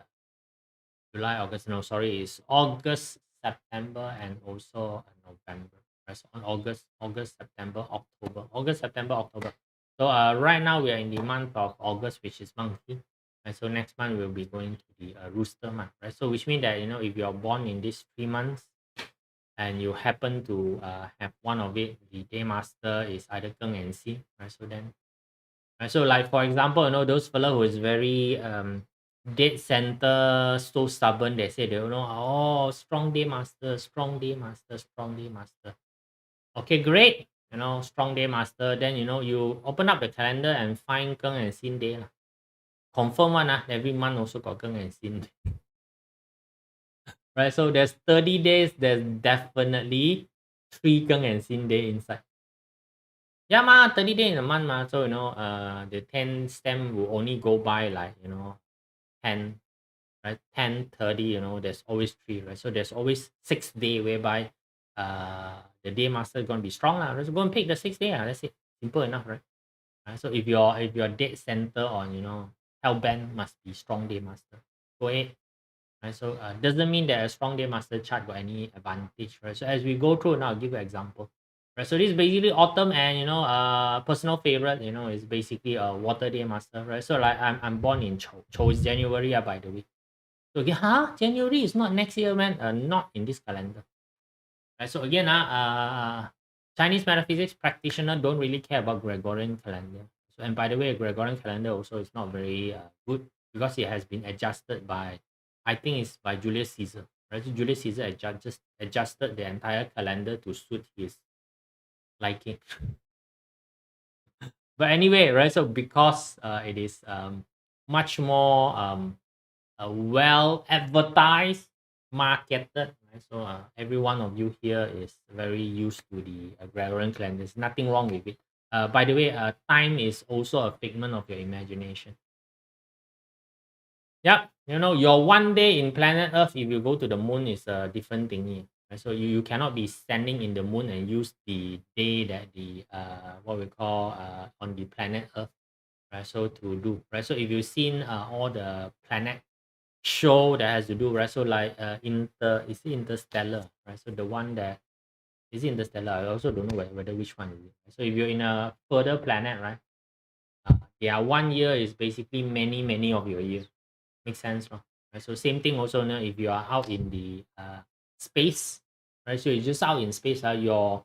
August, no, sorry, it's August, September, and also November. Right? So on August, September, October, August, September, October. So right now we are in the month of August, which is monkey. And so next month we'll be going to the rooster month, right? So which means that if you're born in these 3 months and you happen to have one of it, the day master is either Geng and Xin, right? So then so like for example, those fellow who is very dead center, so stubborn, they say oh, strong day master, strong day master, strong day master. Okay, great. Strong day master. Then you open up the calendar and find Geng and Xin day. Confirm one, every month also got Geng and Xin. Right? So there's 30 days, there's definitely 3 Geng and Xin day inside. Yeah, 30 days in a month, so the 10 stem will only go by like 10, right? 10, 30, there's always 3, right? So there's always 6 day whereby the day master is gonna be strong. Let's go and pick the 6 day. That's it. Simple enough, right? So if you're dead center on hellbent must be strong day master. Go ahead. Right? So doesn't mean that a strong day master chart got any advantage, right? So as we go through now, I'll give you an example. Right, so this is basically autumn, and personal favorite, is basically a water day master, right? So like I'm born in Chou. Chou is January, by the way. So again, January is not next year, man. Not in this calendar. Right, so again, Chinese metaphysics practitioner don't really care about Gregorian calendar. So and by the way, Gregorian calendar also is not very good because it has been adjusted by, I think it's by Julius Caesar. Right, so Julius Caesar just adjusted the entire calendar to suit his liking. But anyway, right? So because it is much more well advertised, marketed, right? So every one of you here is very used to the Gregorian calendar. There's nothing wrong with it. By the way, time is also a figment of your imagination. Yep, your one day in planet Earth, if you go to the moon, is a different thingy. Right? So you cannot be standing in the moon and use the day that the what we call on the planet Earth, right? So to do, right? So if you've seen all the planet show that has to do, right? So like is it Interstellar, right? So the one that is it Interstellar, I also don't know whether which one is it. So if you're in a further planet, right? Yeah, 1 year is basically many of your years. Makes sense, no? Right? So same thing also, if you are out in the space, right? So you're just out in space, your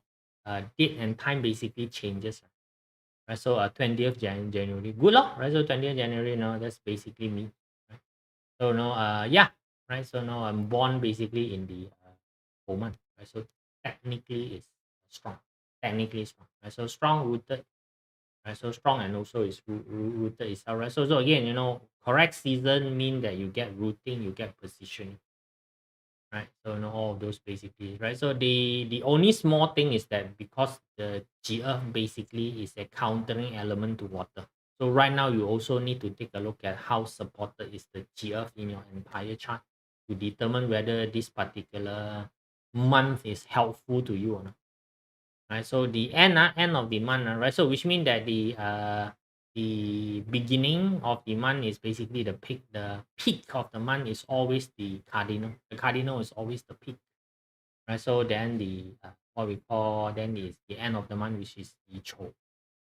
date and time basically changes. Right? So 20th January, good luck, right? So 20th January, that's basically me. Right? So yeah, right? So now I'm born basically in the whole month, right? So technically it's strong. Technically strong. Right? So strong rooted. Right? So strong and also is rooted itself, right? So again, correct season mean that you get rooting, you get positioning, right? So all of those basically, right? So the only small thing is that because the G Earth basically is a countering element to water. So right now you also need to take a look at how supported is the G Earth in your entire chart to determine whether this particular month is helpful to you or not, right? So the end of the month, right? So which means that the beginning of the month is basically the peak. The peak of the month is always the cardinal. The cardinal is always the peak, right? So then the what we call then is the end of the month, which is the Cho,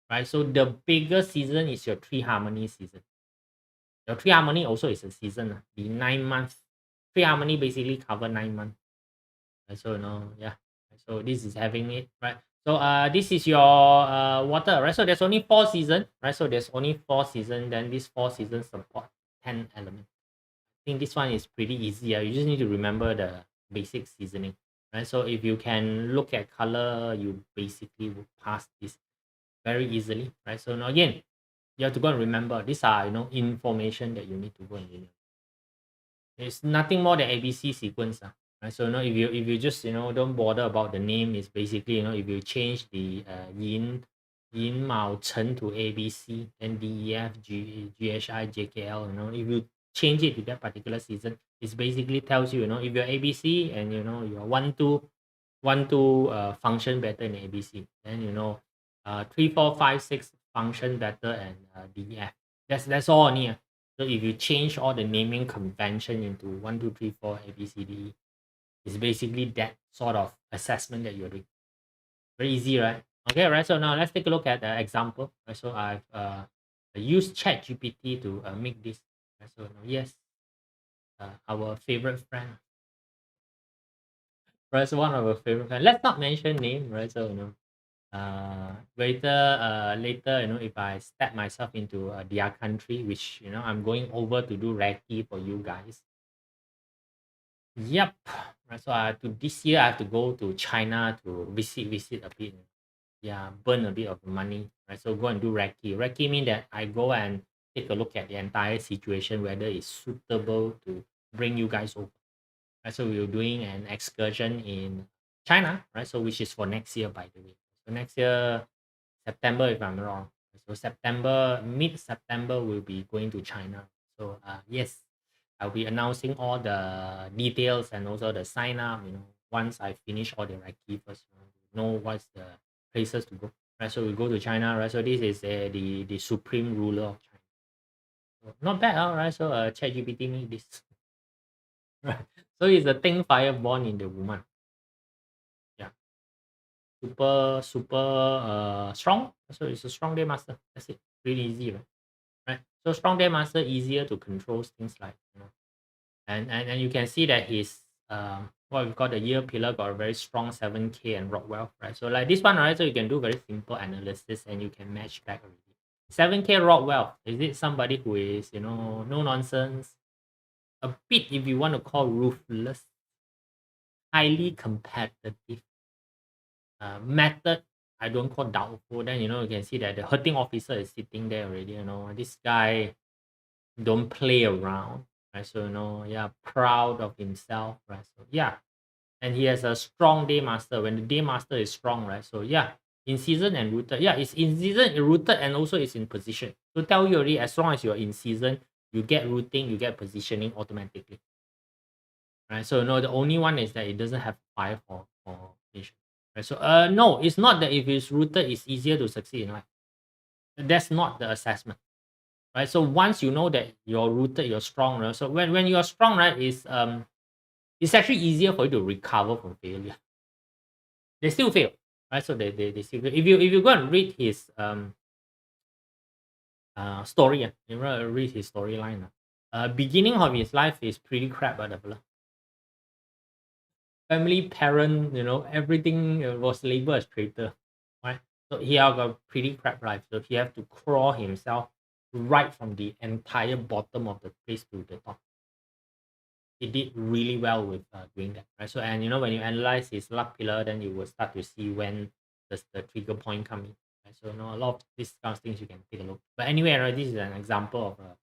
right? So the bigger season is your three harmony season. Your three harmony also is a season. The 9 months. Three harmony basically cover 9 months. Right? So yeah. So this is having it, right? So this is your water, right? So there's only 4 seasons, right? So there's only 4 seasons, then these 4 seasons support 10 elements. I think this one is pretty easy. You just need to remember the basic seasoning, right? So if you can look at color, you basically will pass this very easily, right? So now again, you have to go and remember these are information that you need to go and remember. It's nothing more than ABC sequence, right? So if you just don't bother about the name, it's basically if you change the yin mao chen to ABC, then DEF GHI JKL, if you change it to that particular season, it basically tells you, if you're ABC and you're 1 2 function better in ABC, then 3 4 5 6 function better and DEF. That's all only. So if you change all the naming convention into 1 2 3 4 A B C D E, it's basically that sort of assessment that you're doing. Very easy, right? Okay, right. So now let's take a look at the example. Right? So I've used ChatGPT to make this. Right? So yes, our favorite friend. Right, so one of our favorite friend. Let's not mention name, right? So later if I step myself into their country, which I'm going over to do recce for you guys. Yep. Right. So this year I have to go to China to visit a bit. Yeah, burn a bit of money. Right. So go and do recce. Recce means that I go and take a look at the entire situation, whether it's suitable to bring you guys over. Right. So we're doing an excursion in China, right? So which is for next year, by the way. So next year, September, if I'm not wrong. So mid-September, we'll be going to China. So yes, I'll be announcing all the details and also the sign up, once I finish all the recce first, know what's the places to go. Right. So we go to China, right? So this is the supreme ruler of China. So not bad, right? So ChatGPT made this. Right. So it's a thing fire born in the woman. Yeah. Super strong. So it's a strong day master. That's it. Really easy, right? So strong day master easier to control things like and you can see that his what we call the year pillar got a very strong 7K and rock wealth, right? So like this one, right? So you can do very simple analysis and you can match back already. 7K rock wealth, is it somebody who is no nonsense, a bit if you want to call ruthless, highly competitive, method I don't call doubtful, then you can see that the hurting officer is sitting there already. This guy don't play around, right? So yeah, proud of himself, right? So yeah, and he has a strong day master. When the day master is strong, right? So yeah, in season and rooted. Yeah, it's in season, rooted, and also it's in position. So tell you already, as long as you're in season, you get rooting, you get positioning automatically, right? So no, the only one is that it doesn't have 5 for patient. Right? So no, it's not that if it's rooted, it's easier to succeed in life. That's not the assessment, right? So once you know that you're rooted, you're strong, right? So when you're strong, right, it's actually easier for you to recover from failure. They still fail, right? So they still fail. If you go and read his story, you read his storyline. Beginning of his life is pretty crap, but the fella. Family, parent, everything was labeled as traitor, right? So he had got pretty crap life. So he have to crawl himself right from the entire bottom of the place to the top. He did really well with doing that, right? So and when you analyze his luck pillar, then you will start to see when does the trigger point come in. Right? So a lot of these kind of things you can take a look. But anyway, right, this is an example of a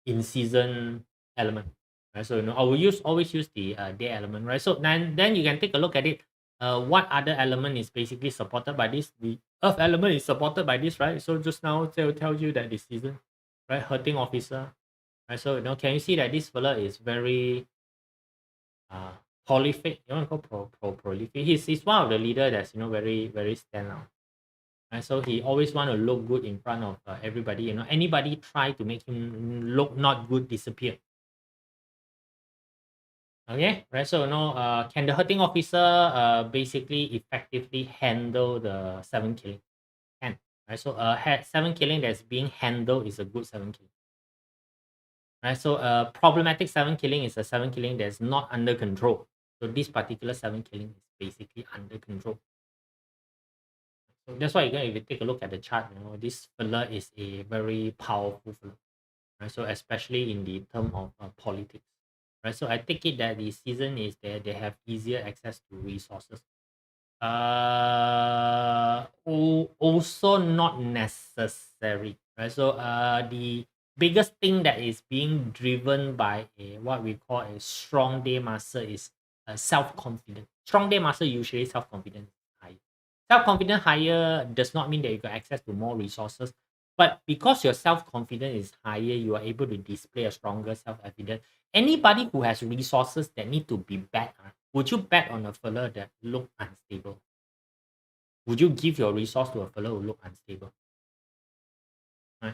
in season element. Right? So I will always use the day element, right? So then you can take a look at it. What other element is basically supported by this? The earth element is supported by this, right? So just now they will tell you that this season, right? Hurting officer, right? So can you see that this fella is very prolific. You want to call prolific? He's one of the leader that's very very stand out. And so he always want to look good in front of everybody. Anybody try to make him look not good disappear. Okay, right. So can the hurting officer basically effectively handle the seven killing? Can, right? So seven killing that's being handled is a good seven killing. Right. So problematic seven killing is a seven killing that's not under control. So this particular seven killing is basically under control. So that's why if you take a look at the chart, this fella is a very powerful fella. Right? So especially in the term of politics. Right. So I take it that the season is that they have easier access to resources. Also not necessary, right? So the biggest thing that is being driven by a what we call a strong day master is self-confidence. Strong day master usually self-confidence high. Self-confidence higher does not mean that you got access to more resources, but because your self-confidence is higher, you are able to display a stronger self-evidence. Anybody who has resources that need to be bet, would you bet on a fella that look unstable? Would you give your resource to a fellow who look unstable? Right?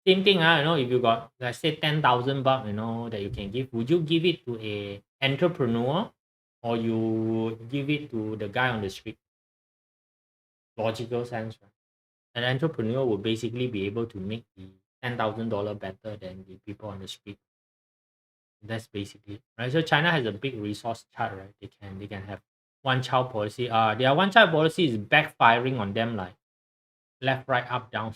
Same thing, if you got, let's say, 10,000 bucks, that you can give, would you give it to a entrepreneur or you give it to the guy on the street? Logical sense, right? An entrepreneur will basically be able to make the $10,000 better than the people on the street. That's basically right. So China has a big resource chart, right? They can have one child policy. Their one child policy is backfiring on them like left, right, up, down.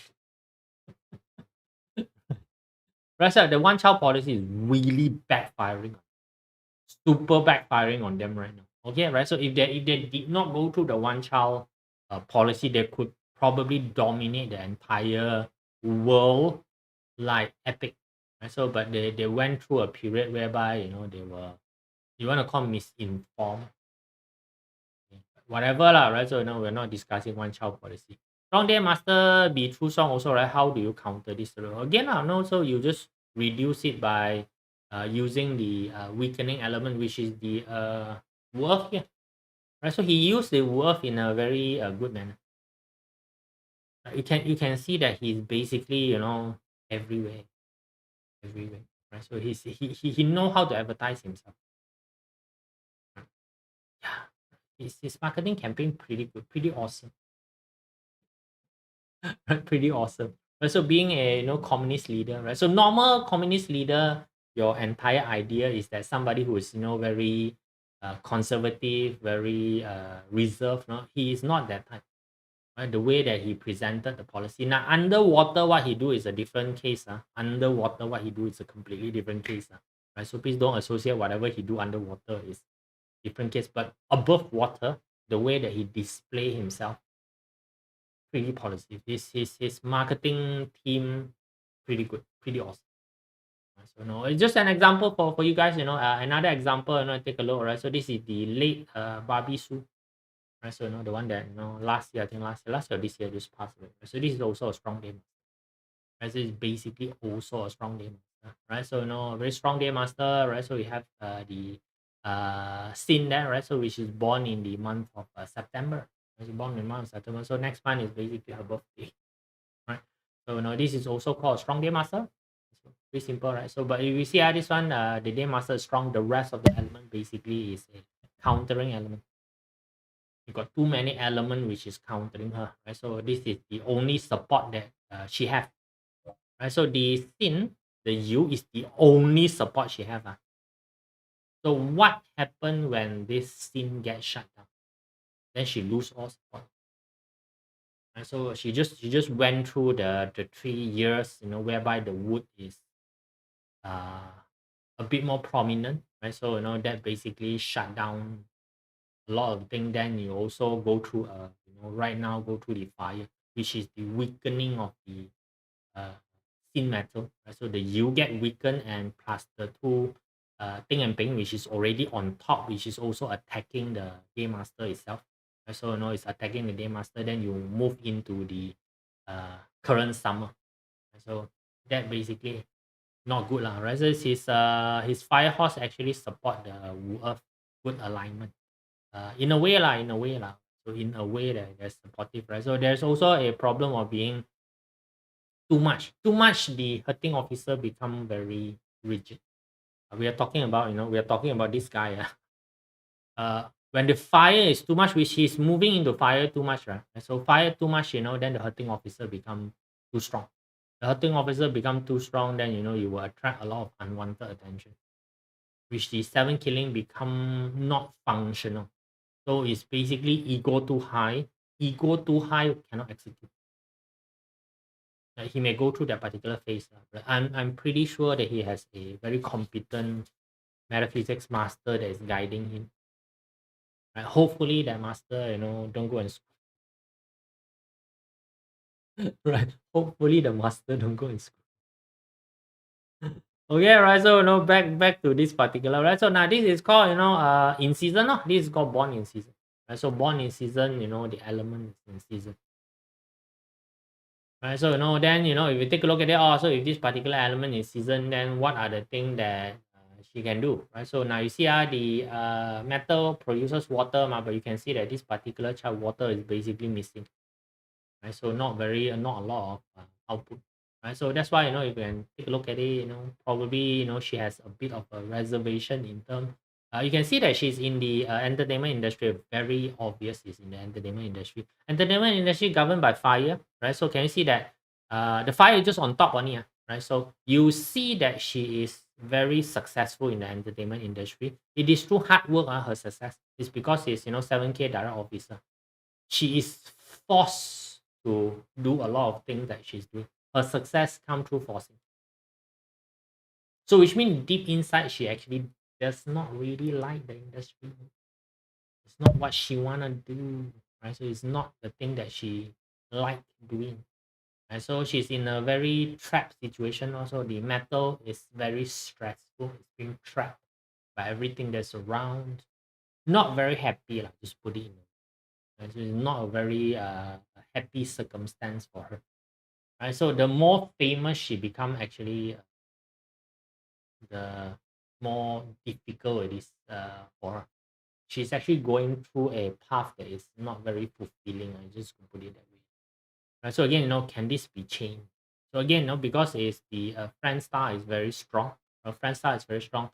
Right, so the one child policy is really backfiring, super backfiring on them right now. Okay, right. So if they did not go through the one child policy, they could probably dominate the entire world like epic. Right? So, but they went through a period whereby they were, you want to call misinformed, whatever lah, right? So we're not discussing one child policy. Strong day master be too strong also, right? How do you counter this? Again, no, so you just reduce it by using the weakening element, which is the wolf here. Right? So he used the wolf in a very good manner. You can see that he's basically everywhere, everywhere. Right? So he know how to advertise himself. Yeah, his marketing campaign pretty good, pretty awesome. Pretty awesome. Right? So being a communist leader, right? So normal communist leader, your entire idea is that somebody who is very conservative, very reserved. No, he is not that type. Right? The way that he presented the policy. Now underwater, what he do is a different case. Underwater, what he do is a completely different case. Right? So please don't associate whatever he do underwater is different case. But above water, the way that he display himself, pretty positive. His marketing team pretty good, pretty awesome. So it's just an example for you guys. Another example. Take a look. Right. So this is the late Barbie Sue. Right. So the one that last year, I think last year or this year just passed away. So this is also a strong game. Right. So it's basically also a strong game. Right. So a very strong game master. Right. So we have the Sin there. Right. So which is born in the month of September. She's born in the month of September. So next month is basically her birthday. Right. So this is also called strong day master. So pretty simple, right? So but if you see this one, the day master is strong. The rest of the element basically is a countering element. You got too many element which is countering her, right? So this is the only support that she have, right? So the sin, the U is the only support she have. So what happened when this sin gets shut down? Then she lose all support. And so she just went through the 3 years, whereby the wood is a bit more prominent, right? So that basically shut down a lot of things. Then you also go through right now go through the fire, which is the weakening of the uh thin metal. Right? So the you get weakened, and plus the two thing and ping, which is already on top, which is also attacking the game master itself. Right? So it's attacking the game master. Then you move into the current summer. So that basically not good lah. Right? So his fire horse actually support the Wu Earth. good alignment. In a way lah, in a way lah. So in a way that they're supportive, right? So there's also a problem of being too much. Too much, the hurting officer become very rigid. We are talking about, we are talking about this guy. When the fire is too much, which he's moving into fire too much, right? And so fire too much, then the hurting officer become too strong. The hurting officer become too strong, then you will attract a lot of unwanted attention, which the seven killing become not functional. So it's basically ego too high. Ego too high cannot execute. He may go through that particular phase, but I'm pretty sure that he has a very competent metaphysics master that is guiding him. Right? Hopefully that master, don't go and right. Hopefully the master don't go and screw. Okay, right. So back to this particular, right. So now this is called in season. No, this is called born in season. Right. So born in season, the element is in season. Right. So then if you take a look at it, also if this particular element is season, then what are the things that she can do, right? So now you see the metal produces water, but you can see that this particular chart water is basically missing. Right? So not a lot of output, right? So that's why you can take a look at it, probably she has a bit of a reservation in terms. You can see that she's in the entertainment industry. Very obvious is in the entertainment industry. Entertainment industry governed by fire, right? So can you see that the fire is just on top only, right? So you see that she is very successful in the entertainment industry. It is through hard work, her success. It's because she's 7K direct officer. She is forced to do a lot of things that she's doing. Her success come through forcing. So which means deep inside she actually does not really like the industry. It's not what she wanna do, right? So it's not the thing that she like doing. And so she's in a very trapped situation. Also, the metal is very stressful. It's being trapped by everything that's around. Not very happy, like just put it in. And so it's not a very happy circumstance for her. Right? So the more famous she become, actually, the more difficult it is for her. She's actually going through a path that is not very fulfilling. I just put it that way. Right? So again, can this be changed? So again, because it's the friend star is very strong. Her friend star is very strong.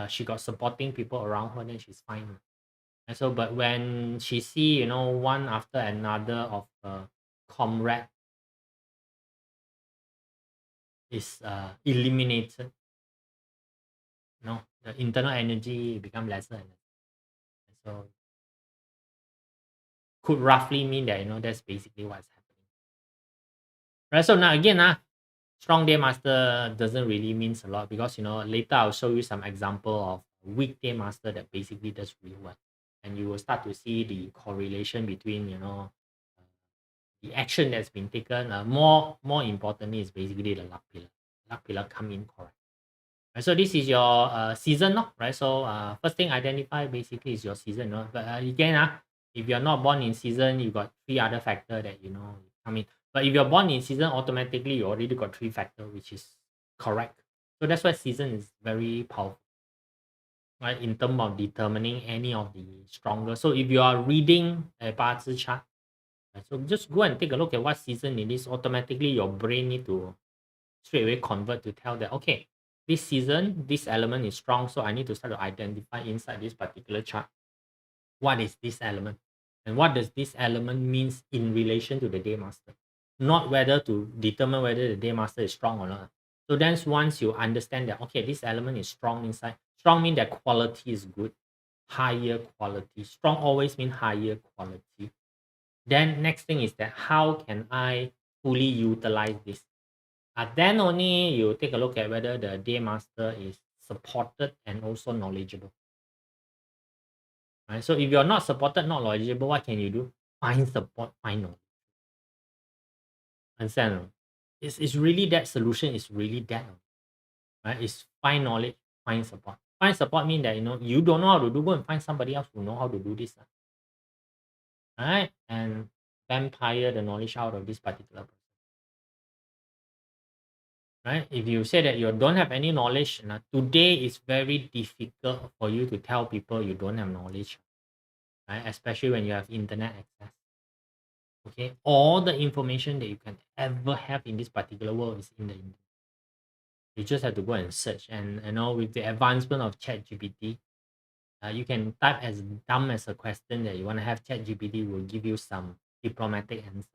She got supporting people around her, then she's fine. And so, but when she see, one after another of her comrade is eliminated, the internal energy become lesser and lesser. So could roughly mean that that's basically what's happening. Right. So now again, strong day master doesn't really means a lot because later I'll show you some example of weekday master that basically does really well. And you will start to see the correlation between the action that's been taken. More importantly is basically the luck pillar. Luck pillar come in correct. Right, so this is your season, no? Right? So first thing identify basically is your season, no? But again, if you're not born in season, you got three other factor that come in. But if you're born in season, automatically you already got three factor, which is correct. So that's why season is very powerful, right? In terms of determining any of the stronger. So if you are reading a BaZi chart, right, so just go and take a look at what season it is. Automatically, your brain need to straight away convert to tell that, okay, this season, this element is strong, so I need to start to identify inside this particular chart what is this element and what does this element means in relation to the day master, not whether to determine whether the day master is strong or not. So then once you understand that, okay, this element is strong inside, strong mean that quality is good, higher quality, strong always mean higher quality. Then next thing is that how can I fully utilize this? Then only you take a look at whether the day master is supported and also knowledgeable. Right? So if you're not supported, not knowledgeable, what can you do? Find support, find knowledge. Understand? It's really that solution is really that. Right? It's find knowledge, find support. Find support mean that you don't know how to do, go and find somebody else who know how to do this. Right? And vampire the knowledge out of this particular person. right? If you say that you don't have any knowledge, today is very difficult for you to tell people you don't have knowledge, right? Especially when you have internet access. Okay, all the information that you can ever have in this particular world is in the internet. You just have to go and search, and with the advancement of ChatGPT, you can type as dumb as a question that you want to have. ChatGPT will give you some diplomatic answer.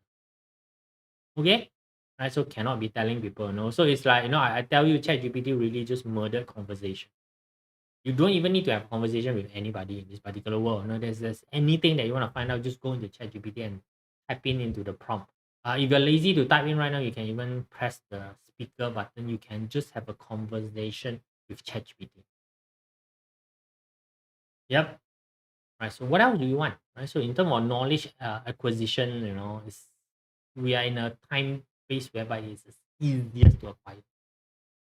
Okay, right? So cannot be telling people no. So it's like I tell you, ChatGPT really just murdered conversation. You don't even need to have a conversation with anybody in this particular world. There's anything that you want to find out, just go into ChatGPT and type in into the prompt. If you're lazy to type in right now, you can even press the speaker button. You can just have a conversation with ChatGPT. Yep. Right. So what else do you want? Right. So in terms of knowledge acquisition, we are in a time phase whereby it's easiest to acquire.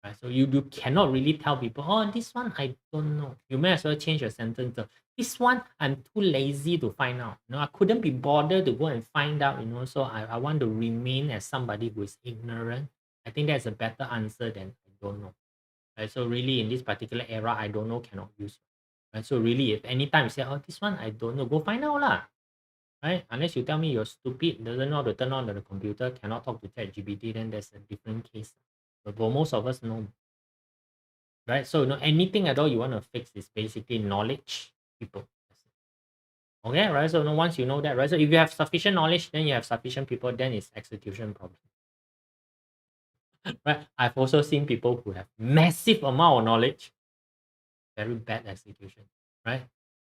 Right? So you cannot really tell people, oh, this one I don't know. You may as well change your sentence. This one I'm too lazy to find out. I couldn't be bothered to go and find out. So I want to remain as somebody who is ignorant. I think that's a better answer than I don't know. Right? So really, in this particular era, I don't know cannot use. Right? So really, if anytime you say, oh, this one I don't know, go find out lah. Right? Unless you tell me you're stupid, doesn't know how to turn on the computer, cannot talk to ChatGPT, then that's a different case. But for most of us, no. Right? So anything at all you want to fix is basically knowledge, people. Okay, right? So once you know that, right? So if you have sufficient knowledge, then you have sufficient people, then it's execution problem. Right? I've also seen people who have massive amount of knowledge, very bad execution. Right?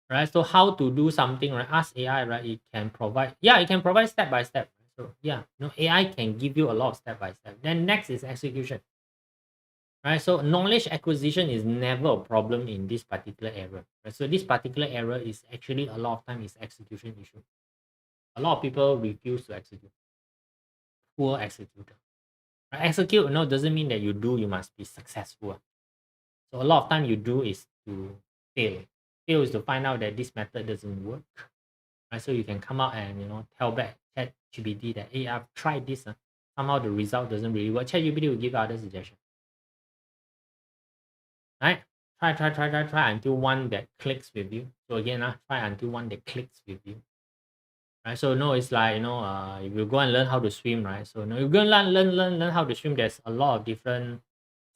Right? So how to do something, right? Ask AI, right? It can provide, it can provide step by step. So AI can give you a lot of step by step. Then next is execution. Right, so knowledge acquisition is never a problem in this particular area. Right? So this particular area is actually a lot of time is execution issue. A lot of people refuse to execute. Poor executor. Right? Execute doesn't mean that you must be successful. So a lot of time you do is to fail. Fail is to find out that this method doesn't work. Right? So you can come out and tell back ChatGPT that hey, I've tried this. Somehow the result doesn't really work. ChatGPT will give other suggestions. Right? Try until one that clicks with you. So again, try until one that clicks with you. Right? So it's like if you go and learn how to swim, right? So you go and learn how to swim. There's a lot of different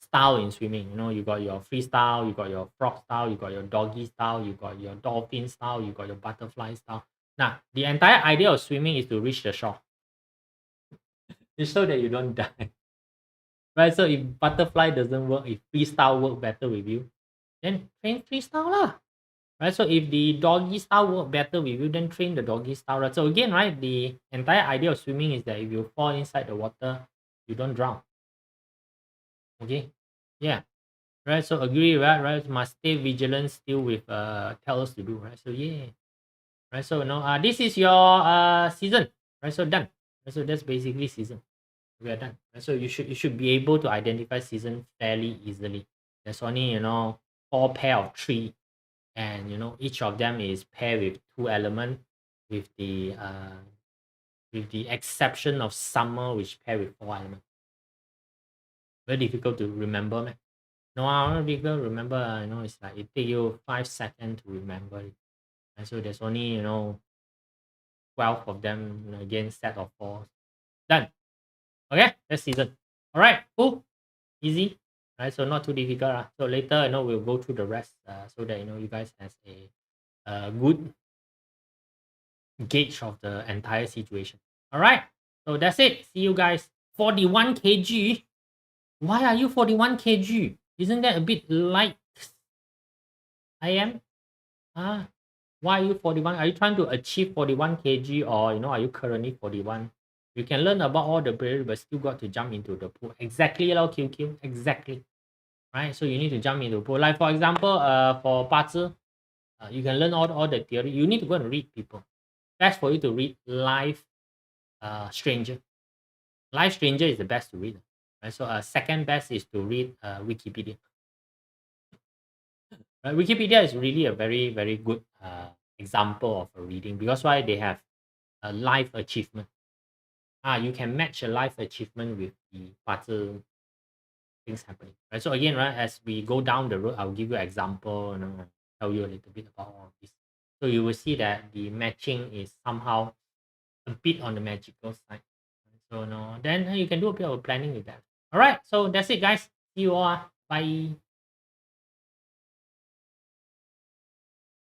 style in swimming. You got your freestyle, you got your frog style, you got your doggy style, you got your dolphin style, you got your butterfly style. Now, the entire idea of swimming is to reach the shore. It's so that you don't die. Right? So if butterfly doesn't work, if freestyle work better with you, then train freestyle lah. Right? So if the doggy style work better with you, then train the doggy style. Right? So again, right, the entire idea of swimming is that if you fall inside the water, you don't drown. Okay? Yeah. Right? So agree, right? Right? Must stay vigilant still with tell us to do, right? So yeah. Right? So this is your season. Right? So done. Right? So that's basically season. We are done. Right? So you should be able to identify season fairly easily. There's only 4 pair of 3, and each of them is paired with 2 elements, with the exception of summer, which pair with 4 elements. Very difficult to remember, man. No, not difficult to remember. It's like it take you 5 seconds to remember it. And so there's only 12 of them, again, set of 4. Done. Okay, that's season. All right, cool, easy. Right, so not too difficult. So later, we'll go through the rest, so that you guys has a good gauge of the entire situation. All right, so that's it. See you guys. 41 kg. Why are you 41 kg? Isn't that a bit light? I am. Why are you 41? Are you trying to achieve 41 kg, or are you currently 41? You can learn about all the barriers, but still got to jump into the pool. Exactly, QQ. Exactly. Right? So you need to jump into the pool. Like for example, for BaZi, you can learn all the theory. You need to go and read people. Best for you to read Live Stranger. Live Stranger is the best to read. Right? So second best is to read Wikipedia. Wikipedia is really a very, very good example of a reading, because why? They have a life achievement. You can match a life achievement with the BaZi things happening. Right. So again, right, as we go down the road, I'll give you an example, tell you a little bit about all of this. So you will see that the matching is somehow a bit on the magical side. So no, then you can do a bit of planning with that. All right. So that's it, guys. See you all. Bye.